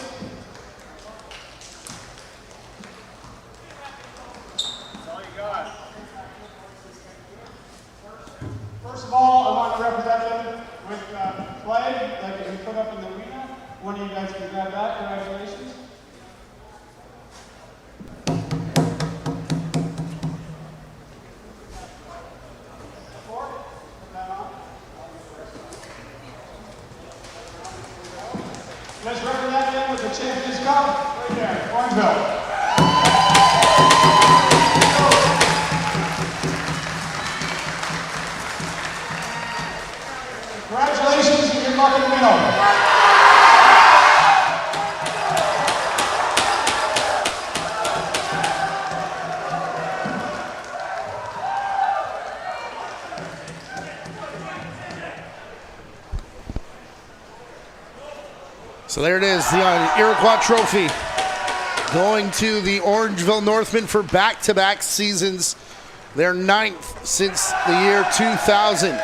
That's all you got. First of all, I want to represent them with a flag that we put up in the arena. One of you guys can grab that. Congratulations. Let's represent them with the Champions Cup right there, Orangeville. Congratulations, and good luck in the middle. So there it is, the Iroquois Trophy going to the Orangeville Northmen for back-to-back seasons. Their 9th since the year 2000.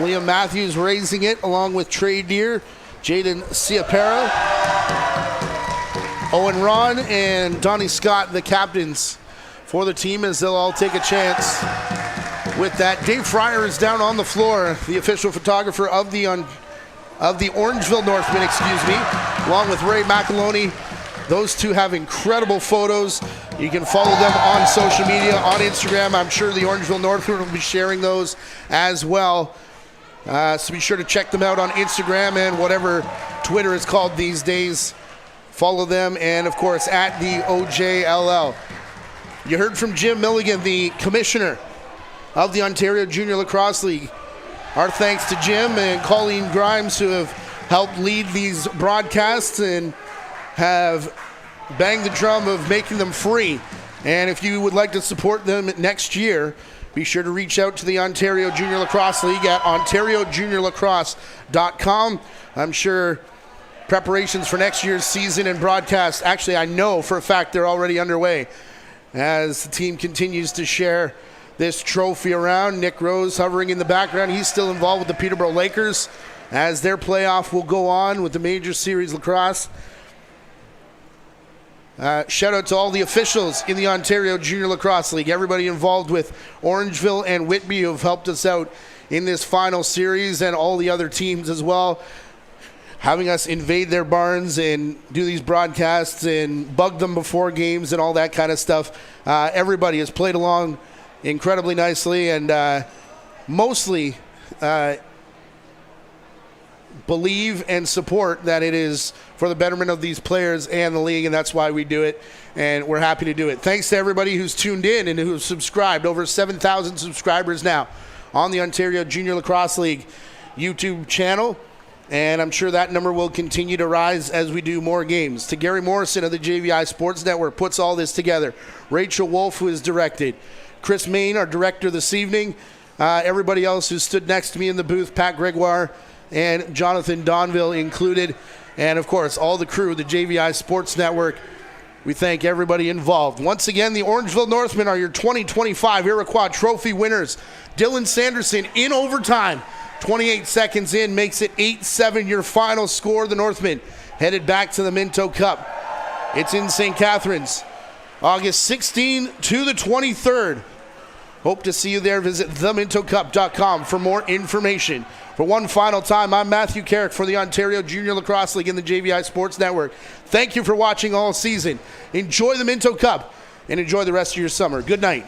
Liam Matthews raising it along with Trey Deer, Jaden Ciapera, Owen Ron, and Donnie Scott, the captains for the team, as they'll all take a chance with that. Dave Fryer is down on the floor, the official photographer of the Orangeville Northmen, along with Ray McAloney. Those two have incredible photos. You can follow them on social media, on Instagram. I'm sure the Orangeville Northmen will be sharing those as well. So be sure to check them out on Instagram and whatever Twitter is called these days. Follow them, and of course at the OJLL. You heard from Jim Milligan, the commissioner of the Ontario Junior Lacrosse League. Our thanks to Jim and Colleen Grimes, who have helped lead these broadcasts and have banged the drum of making them free. And if you would like to support them next year, be sure to reach out to the Ontario Junior Lacrosse League at OntarioJuniorLacrosse.com. I'm sure preparations for next year's season and broadcast, actually I know for a fact they're already underway as the team continues to share this trophy around. Nick Rose hovering in the background. He's still involved with the Peterborough Lakers as their playoff will go on with the Major Series Lacrosse. Shout out to all the officials in the Ontario Junior Lacrosse League, everybody involved with Orangeville and Whitby who have helped us out in this final series, and all the other teams as well, having us invade their barns and do these broadcasts and bug them before games and all that kind of stuff. Everybody has played along incredibly nicely, and mostly believe and support that it is for the betterment of these players and the league, and that's why we do it, and we're happy to do it. Thanks to everybody who's tuned in and who's subscribed. Over 7,000 subscribers now on the Ontario Junior Lacrosse League YouTube channel, and I'm sure that number will continue to rise as we do more games. To Gary Morrison of the JVI Sports Network, puts all this together. Rachel Wolf, who is directed. Chris Main, our director this evening. Everybody else who stood next to me in the booth, Pat Gregoire and Jonathan Donville included. And, of course, all the crew, the JVI Sports Network. We thank everybody involved. Once again, the Orangeville Northmen are your 2025 Iroquois Trophy winners. Dylan Sanderson in overtime. 28 seconds in, makes it 8-7 your final score. The Northmen headed back to the Minto Cup. It's in St. Catharines, August 16 to the 23rd. Hope to see you there. Visit themintocup.com for more information. For one final time, I'm Matthew Carrick for the Ontario Junior Lacrosse League and the JVI Sports Network. Thank you for watching all season. Enjoy the Minto Cup and enjoy the rest of your summer. Good night.